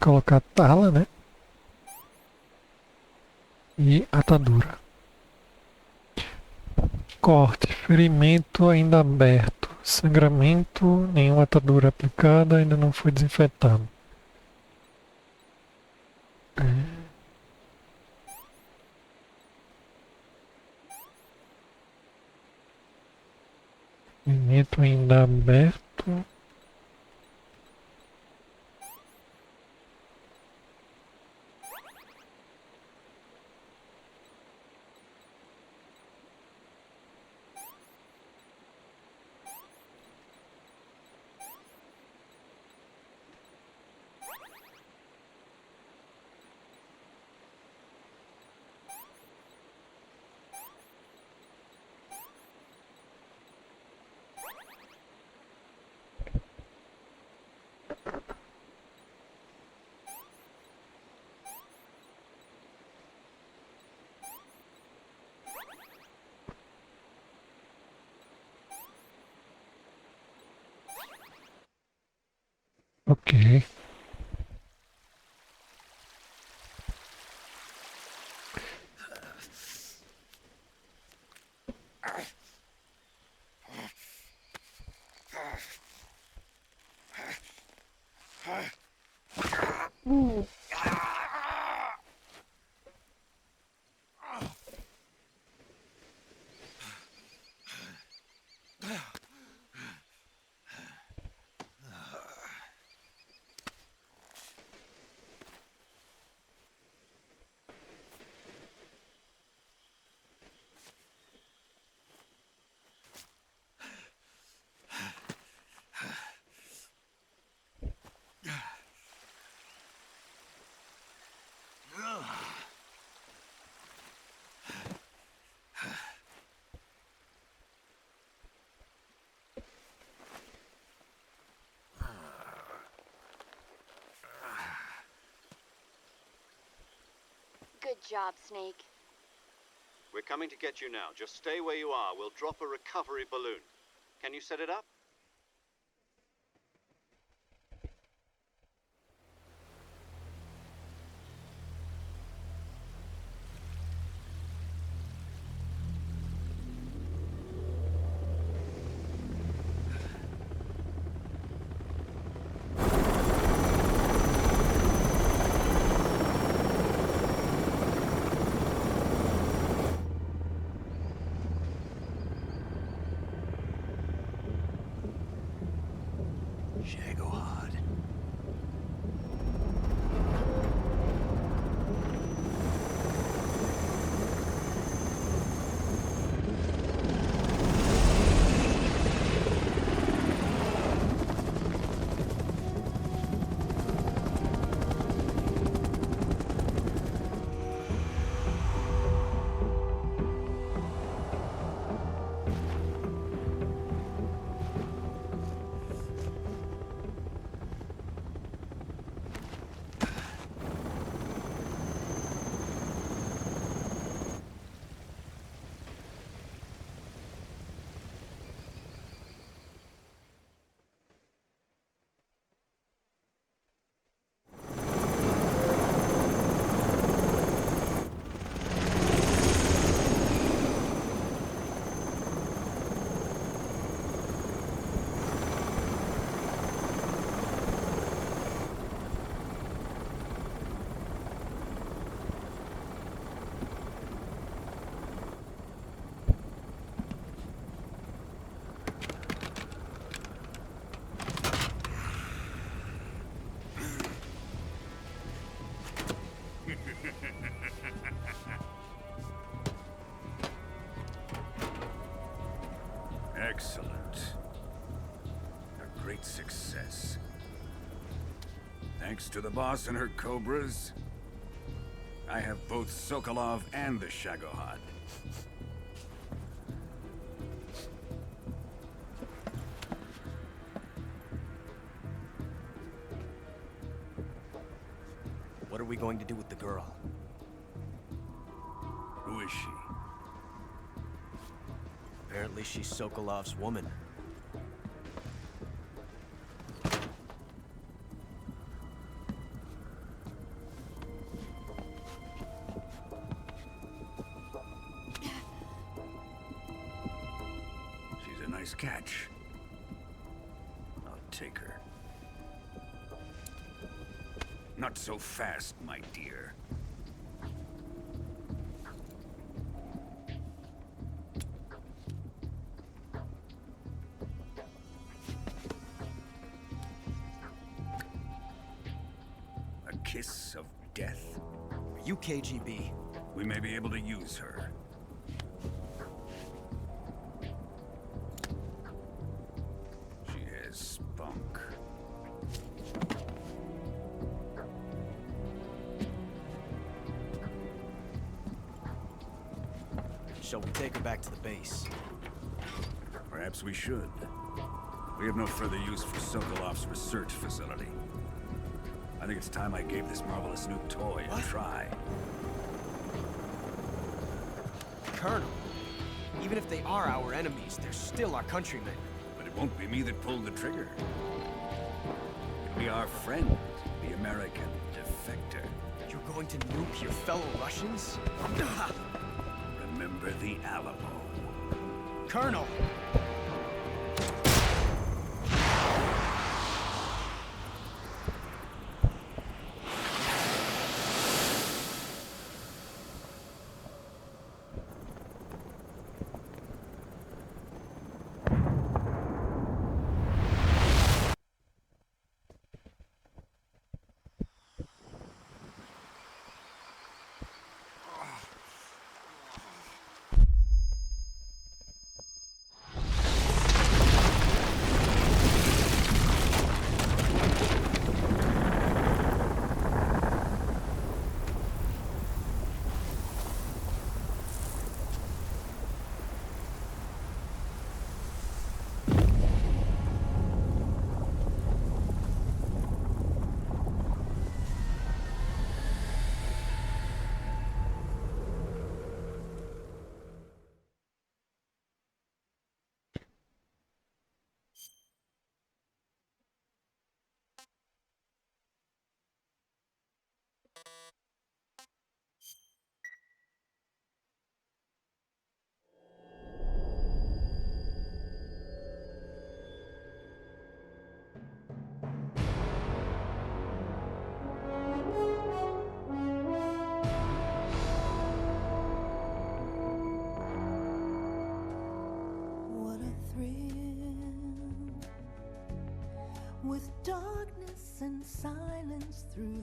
S1: Colocar tala, né? E atadura. Corte, ferimento ainda aberto, sangramento, nenhuma atadura aplicada, ainda não foi desinfetado. Ferimento ainda aberto. Ok.
S6: Good job, Snake.
S4: We're coming to get you now. Just stay where you are. We'll drop a recovery balloon. Can you set it up?
S13: Excellent. A great success. Thanks to the boss and her cobras, I have both Sokolov and the Shagohod.
S11: What are we going to do with the girl?
S13: Who is she?
S11: Apparently she's Sokolov's woman.
S13: She's a nice catch. I'll take her. Not so fast, my dear. A kiss of death?
S11: Are you KGB?
S13: We may be able to use her. She has spunk.
S11: Shall we take her back to the base?
S13: Perhaps we should. We have no further use for Sokolov's research facility. I think it's time I gave this marvelous new toy a try.
S11: Colonel, even if they are our enemies, they're still our countrymen.
S13: But it won't be me that pulled the trigger. It'll be our friend, the American defector.
S11: You're going to nuke your fellow Russians?
S13: Remember the Alamo.
S11: Colonel!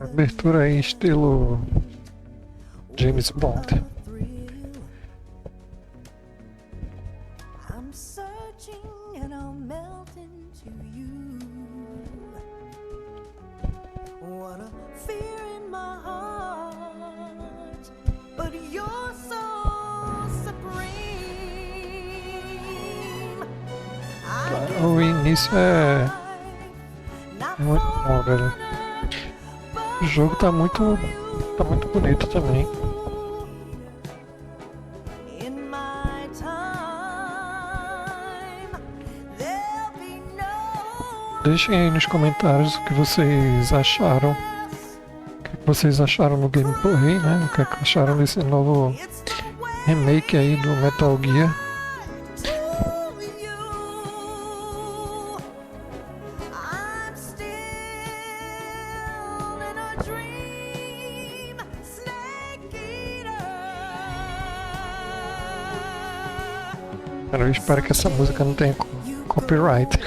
S1: Abertura aí estilo James Bond. O início é muito bom, velho. O jogo tá muito bonito também. Deixem aí nos comentários o que vocês acharam. O que vocês acharam no gameplay, né? O que acharam desse novo remake aí do Metal Gear. Eu espero que essa música não tenha copyright.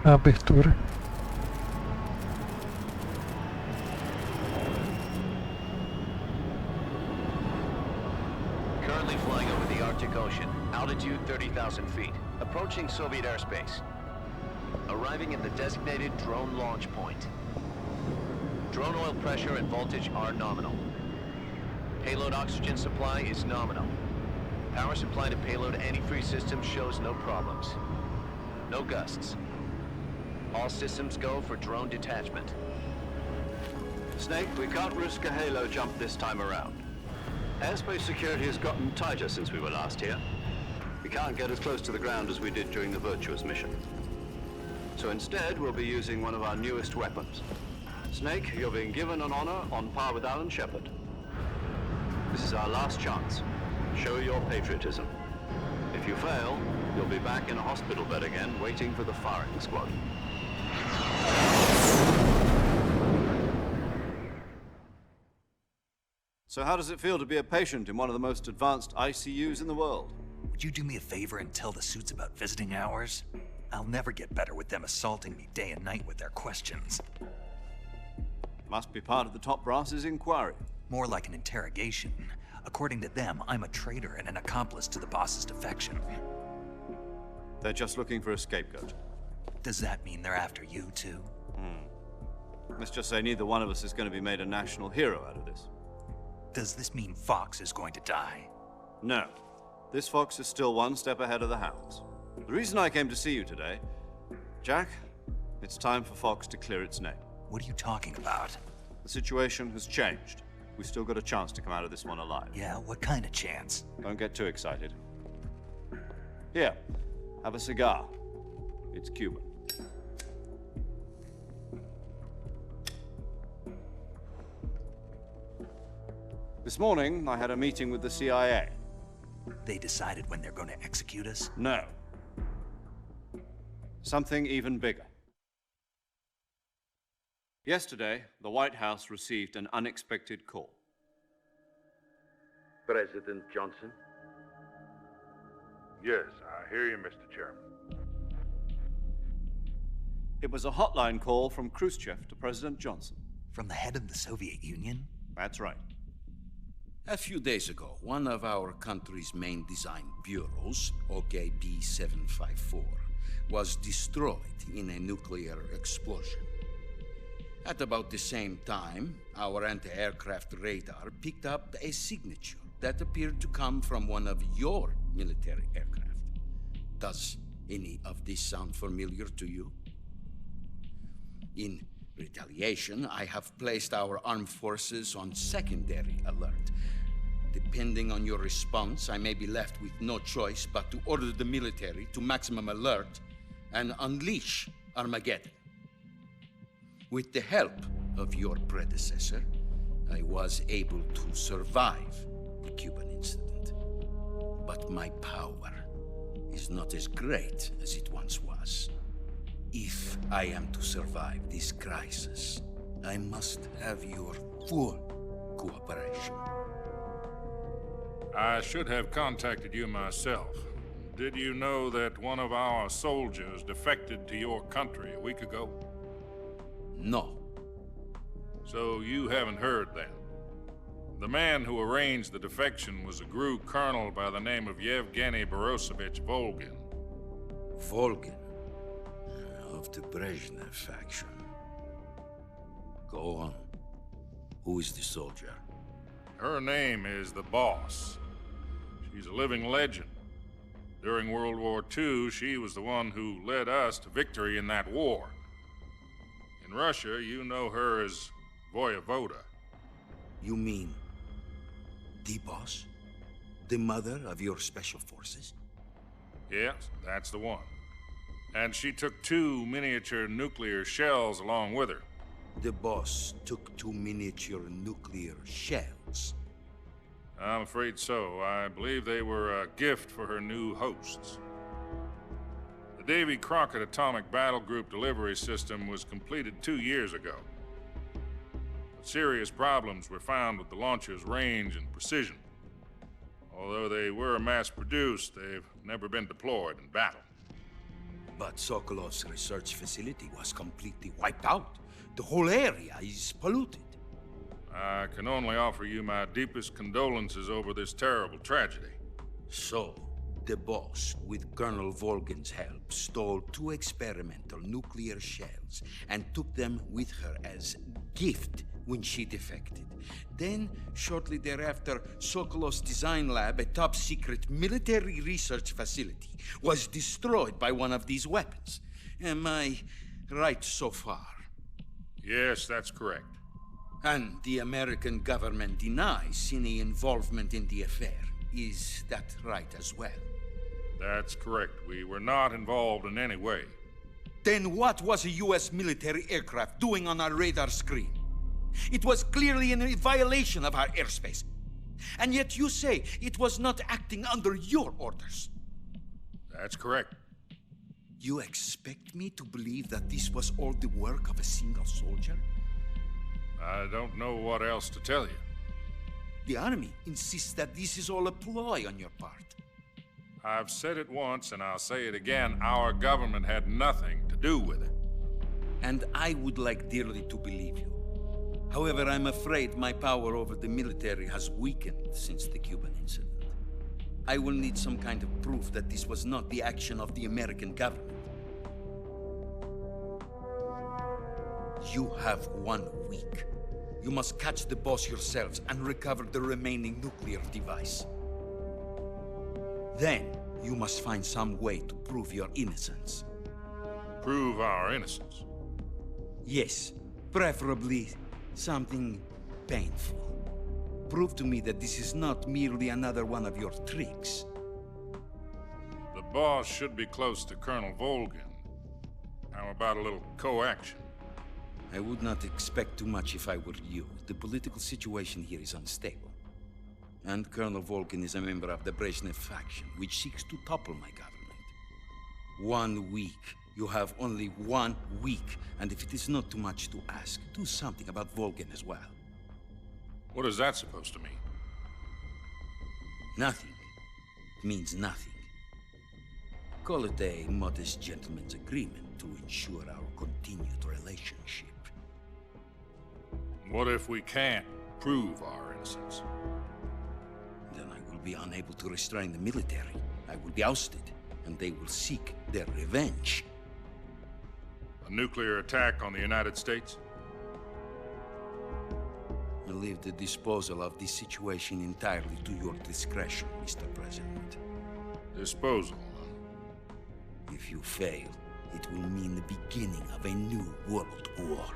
S1: A abertura.
S14: Currently flying over the Arctic Ocean, altitude 30,000 feet, approaching Soviet airspace. Arriving at the designated drone launch point. Drone oil pressure and voltage are nominal. Payload oxygen supply is nominal. Power supply to payload antifreeze system shows no problems. No gusts. All systems go for drone detachment.
S4: Snake, we can't risk a halo jump this time around. Airspace security has gotten tighter since we were last here. We can't get as close to the ground as we did during the Virtuous mission. So instead, we'll be using one of our newest weapons. Snake, you're being given an honor on par with Alan Shepard. This is our last chance. Show your patriotism. If you fail, you'll be back in a hospital bed again, waiting for the firing squad. So how does it feel to be a patient in one of the most advanced ICUs in the world?
S2: Would you do me a favor and tell the suits about visiting hours? I'll never get better with them assaulting me day and night with their questions.
S4: Must be part of the top brass's inquiry.
S2: More like an interrogation. According to them, I'm a traitor and an accomplice to the boss's defection.
S4: They're just looking for a scapegoat.
S2: Does that mean they're after you, too?
S4: Let's just say neither one of us is going to be made a national hero out of this.
S2: Does this mean Fox is going to die?
S4: No. This fox is still one step ahead of the hounds. The reason I came to see you today, Jack, it's time for Fox to clear its name.
S2: What are you talking about?
S4: The situation has changed. We've still got a chance to come out of this one alive.
S2: Yeah, what kind of chance?
S4: Don't get too excited. Here, have a cigar. It's Cuban. This morning, I had a meeting with the CIA.
S2: They decided when they're going to execute us?
S4: No. Something even bigger. Yesterday, the White House received an unexpected call.
S15: President Johnson?
S16: Yes, I hear you, Mr. Chairman.
S4: It was a hotline call from Khrushchev to President Johnson.
S2: From the head of the Soviet Union?
S4: That's right.
S10: A few days ago, one of our country's main design bureaus, OKB 754, was destroyed in a nuclear explosion. At about the same time, our anti-aircraft radar picked up a signature that appeared to come from one of your military aircraft. Does any of this sound familiar to you? In retaliation, I have placed our armed forces on secondary alert. Depending on your response, I may be left with no choice but to order the military to maximum alert and unleash Armageddon. With the help of your predecessor, I was able to survive the Cuban incident. But my power is not as great as it once was. If I am to survive this crisis, I must have your full cooperation.
S16: I should have contacted you myself. Did you know that one of our soldiers defected to your country a week ago?
S10: No.
S16: So you haven't heard then. The man who arranged the defection was a GRU colonel by the name of Yevgeny Borosovich Volgin.
S10: Volgin? Of the Brezhnev faction. Go on. Who is the soldier?
S16: Her name is the Boss. She's a living legend. During World War II, she was the one who led us to victory in that war. In Russia, you know her as Voyevoda.
S10: You mean the Boss? The mother of your special forces?
S16: Yes, that's the one. And she took 2 miniature nuclear shells along with her.
S10: The Boss took 2 miniature nuclear shells?
S16: I'm afraid so. I believe they were a gift for her new hosts. The Davy Crockett Atomic Battle Group delivery system was completed 2 years ago. But serious problems were found with the launcher's range and precision. Although they were mass-produced, they've never been deployed in battle.
S10: But Sokolov's research facility was completely wiped out. The whole area is polluted.
S16: I can only offer you my deepest condolences over this terrible tragedy.
S10: So, the Boss, with Colonel Volgin's help, stole 2 experimental nuclear shells and took them with her as gift when she defected. Then, shortly thereafter, Sokolov's design lab, a top-secret military research facility, was destroyed by one of these weapons. Am I right so far?
S16: Yes, that's correct.
S10: And the American government denies any involvement in the affair. Is that right as well?
S16: That's correct. We were not involved in any way.
S10: Then what was a U.S. military aircraft doing on our radar screen? It was clearly in violation of our airspace. And yet you say it was not acting under your orders.
S16: That's correct.
S10: You expect me to believe that this was all the work of a single soldier?
S16: I don't know what else to tell you.
S10: The Army insists that this is all a ploy on your part.
S16: I've said it once, and I'll say it again. Our government had nothing to do with it.
S10: And I would like dearly to believe you. However, I'm afraid my power over the military has weakened since the Cuban incident. I will need some kind of proof that this was not the action of the American government. You have 1 week. You must catch the Boss yourselves and recover the remaining nuclear device. Then, you must find some way to prove your innocence.
S16: Prove our innocence?
S10: Yes, preferably something painful. Prove to me that this is not merely another one of your tricks.
S16: The Boss should be close to Colonel Volgin. How about a little co-action?
S10: I would not expect too much if I were you. The political situation here is unstable. And Colonel Volgin is a member of the Brezhnev faction, which seeks to topple my government. 1 week You have only 1 week, and if it is not too much to ask, do something about Volgin as well.
S16: What is that supposed to mean?
S10: Nothing. It means nothing. Call it a modest gentleman's agreement to ensure our continued relationship.
S16: What if we can't prove our innocence?
S10: Then I will be unable to restrain the military. I will be ousted, and they will seek their revenge.
S16: A nuclear attack on the United States?
S10: I leave the disposal of this situation entirely to your discretion, Mr. President.
S16: Disposal?
S10: If you fail, it will mean the beginning of a new world war.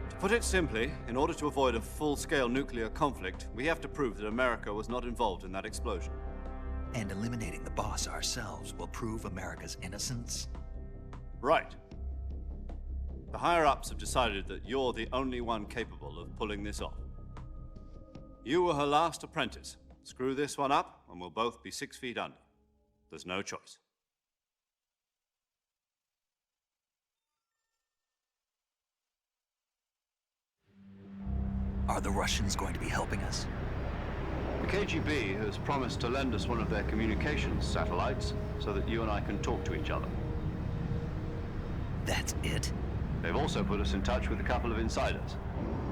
S4: To put it simply, in order to avoid a full-scale nuclear conflict, we have to prove that America was not involved in that explosion.
S2: And eliminating the boss ourselves will prove America's innocence?
S4: Right. The higher-ups have decided that you're the only one capable of pulling this off. You were her last apprentice. Screw this one up, and we'll both be 6 feet under. There's no choice.
S2: Are the Russians going to be helping us?
S3: The KGB has promised to lend us one of their communications satellites so that you and I can talk to each other.
S2: That's it?
S3: They've also put us in touch with a couple of insiders.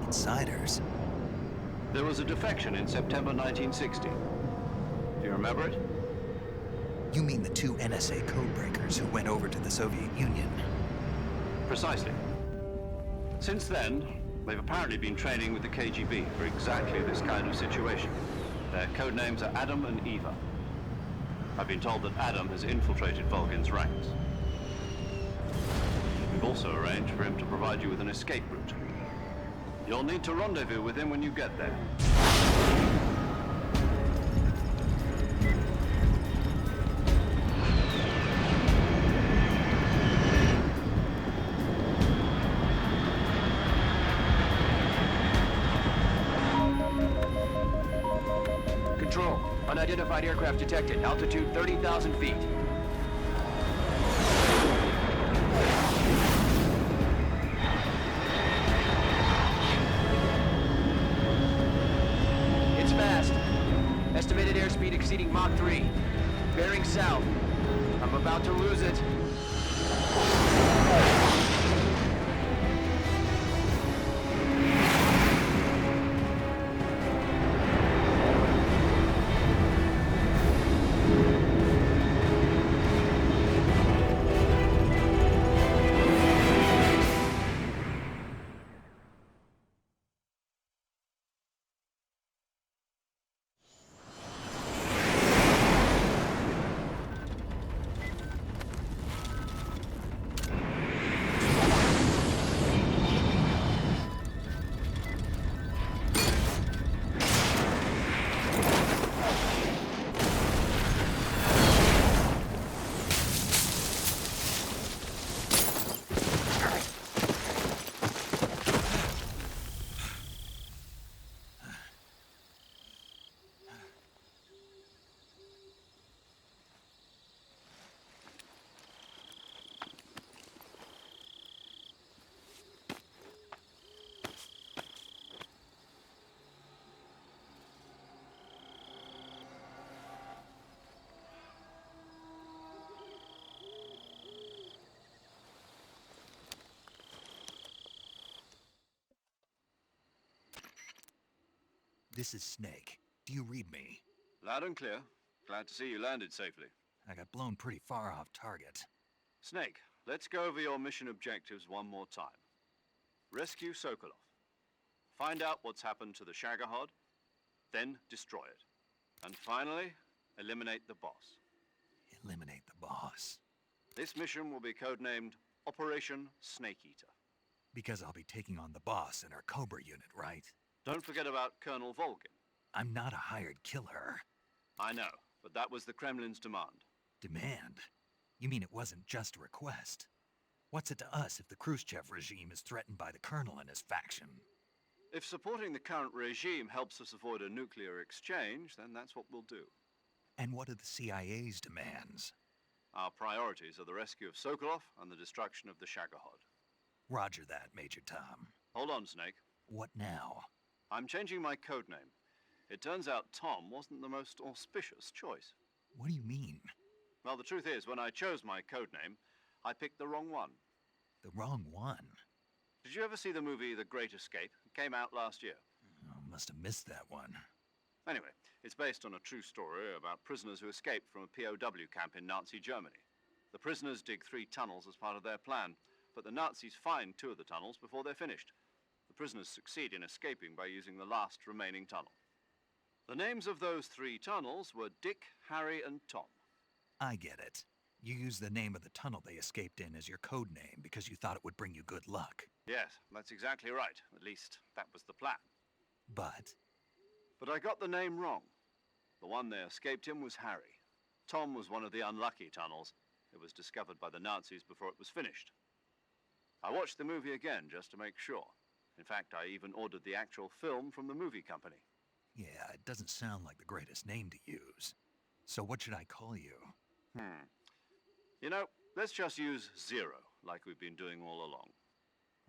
S2: Insiders?
S3: There was a defection in September 1960. Do you remember it?
S2: You mean the 2 NSA codebreakers who went over to the Soviet Union?
S3: Precisely. Since then, they've apparently been training with the KGB for exactly this kind of situation. Their code names are Adam and Eva. I've been told that Adam has infiltrated Volgin's ranks. We've also arranged for him to provide you with an escape route. You'll need to rendezvous with him when you get there.
S11: Control. Unidentified aircraft detected. Altitude 30,000 feet. It's fast. Estimated airspeed exceeding Mach 3. Bearing south. I'm about to lose it.
S2: This is Snake. Do you read me?
S4: Loud and clear. Glad to see you landed safely.
S2: I got blown pretty far off target.
S4: Snake, let's go over your mission objectives one more time. Rescue Sokolov. Find out what's happened to the Shagohod, then destroy it. And finally, eliminate the boss.
S2: Eliminate the boss.
S4: This mission will be codenamed Operation Snake Eater.
S2: Because I'll be taking on the boss in our Cobra unit, right?
S4: Don't forget about Colonel Volgin.
S2: I'm not a hired killer.
S4: I know, but that was the Kremlin's demand.
S2: Demand? You mean it wasn't just a request? What's it to us if the Khrushchev regime is threatened by the Colonel and his faction?
S4: If supporting the current regime helps us avoid a nuclear exchange, then that's what we'll do.
S2: And what are the CIA's demands?
S4: Our priorities are the rescue of Sokolov and the destruction of the Shagohod.
S2: Roger that, Major Tom.
S4: Hold on, Snake.
S2: What now?
S4: I'm changing my codename. It turns out Tom wasn't the most auspicious choice.
S2: What do you mean?
S4: Well, the truth is, when I chose my codename, I picked the wrong one.
S2: The wrong one?
S4: Did you ever see the movie The Great Escape? It came out last year.
S2: Oh, must have missed that one.
S4: Anyway, it's based on a true story about prisoners who escaped from a POW camp in Nazi Germany. The prisoners dig 3 tunnels as part of their plan, but the Nazis find 2 of the tunnels before they're finished. The prisoners succeed in escaping by using the last remaining tunnel. The names of those 3 tunnels were Dick, Harry, and Tom.
S2: I get it. You used the name of the tunnel they escaped in as your code name because you thought it would bring you good luck.
S4: Yes, that's exactly right. At least, that was the plan.
S2: But
S4: I got the name wrong. The one they escaped in was Harry. Tom was one of the unlucky tunnels. It was discovered by the Nazis before it was finished. I watched the movie again just to make sure. In fact, I even ordered the actual film from the movie company.
S2: yeah, it doesn't sound like the greatest name to use. So what should I call you?
S4: You know, let's just use Zero, like we've been doing all along.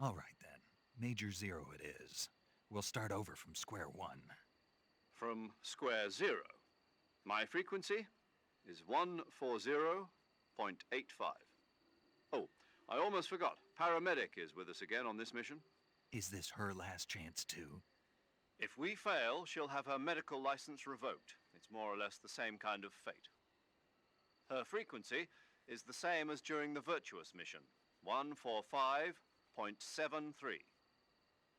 S2: All right then. Major Zero it is. We'll start over from square one.
S4: From square zero. My frequency is 140.85. Oh, I almost forgot. Paramedic is with us again on this mission.
S2: Is this her last chance too?
S4: If we fail, she'll have her medical license revoked. It's more or less the same kind of fate. Her frequency is the same as during the Virtuous mission, 145.73.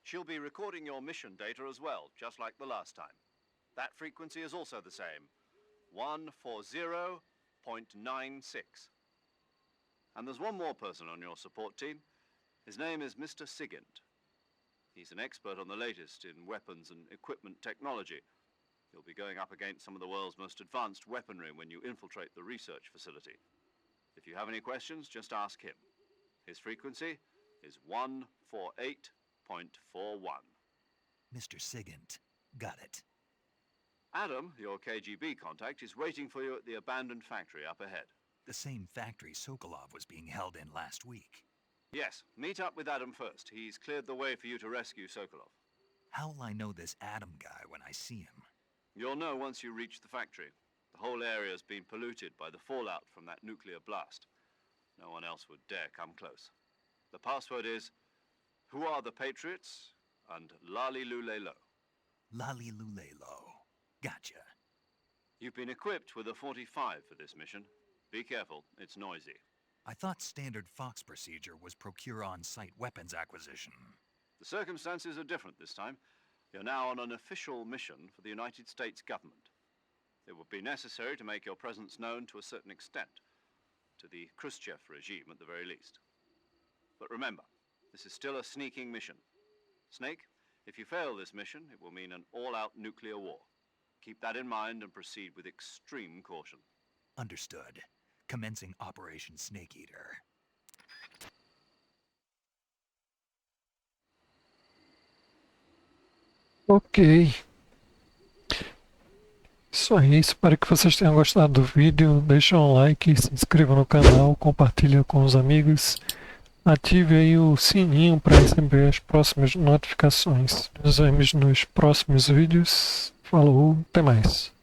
S4: She'll be recording your mission data as well, just like the last time. That frequency is also the same, 140.96. And there's one more person on your support team. His name is Mr. Sigint. He's an expert on the latest in weapons and equipment technology. You'll be going up against some of the world's most advanced weaponry when you infiltrate the research facility. If you have any questions, just ask him. His frequency is 148.41.
S2: Mr. Sigint. Got it.
S4: Adam, your KGB contact, is waiting for you at the abandoned factory up ahead.
S2: The same factory Sokolov was being held in last week.
S4: Yes, meet up with Adam first. He's cleared the way for you to rescue Sokolov.
S2: How will I know this Adam guy when I see him?
S4: You'll know once you reach the factory. The whole area's been polluted by the fallout from that nuclear blast. No one else would dare come close. The password is, "Who are the Patriots?" and Lali Lule Lo.
S2: Lali Lule Lo. Gotcha.
S4: You've been equipped with a 45 for this mission. Be careful, it's noisy.
S2: I thought standard Fox procedure was procure on-site weapons acquisition.
S4: The circumstances are different this time. You're now on an official mission for the United States government. It would be necessary to make your presence known to a certain extent, to the Khrushchev regime at the very least. But remember, this is still a sneaking mission. Snake, if you fail this mission, it will mean an all-out nuclear war. Keep that in mind and proceed with extreme caution.
S2: Understood. Commencing Operation Snake Eater.
S1: Ok. Isso aí, espero que vocês tenham gostado do vídeo. Deixa um like, se inscreva no canal, compartilha com os amigos. Ative aí o sininho para receber as próximas notificações. Nos vemos nos próximos vídeos. Falou, até mais.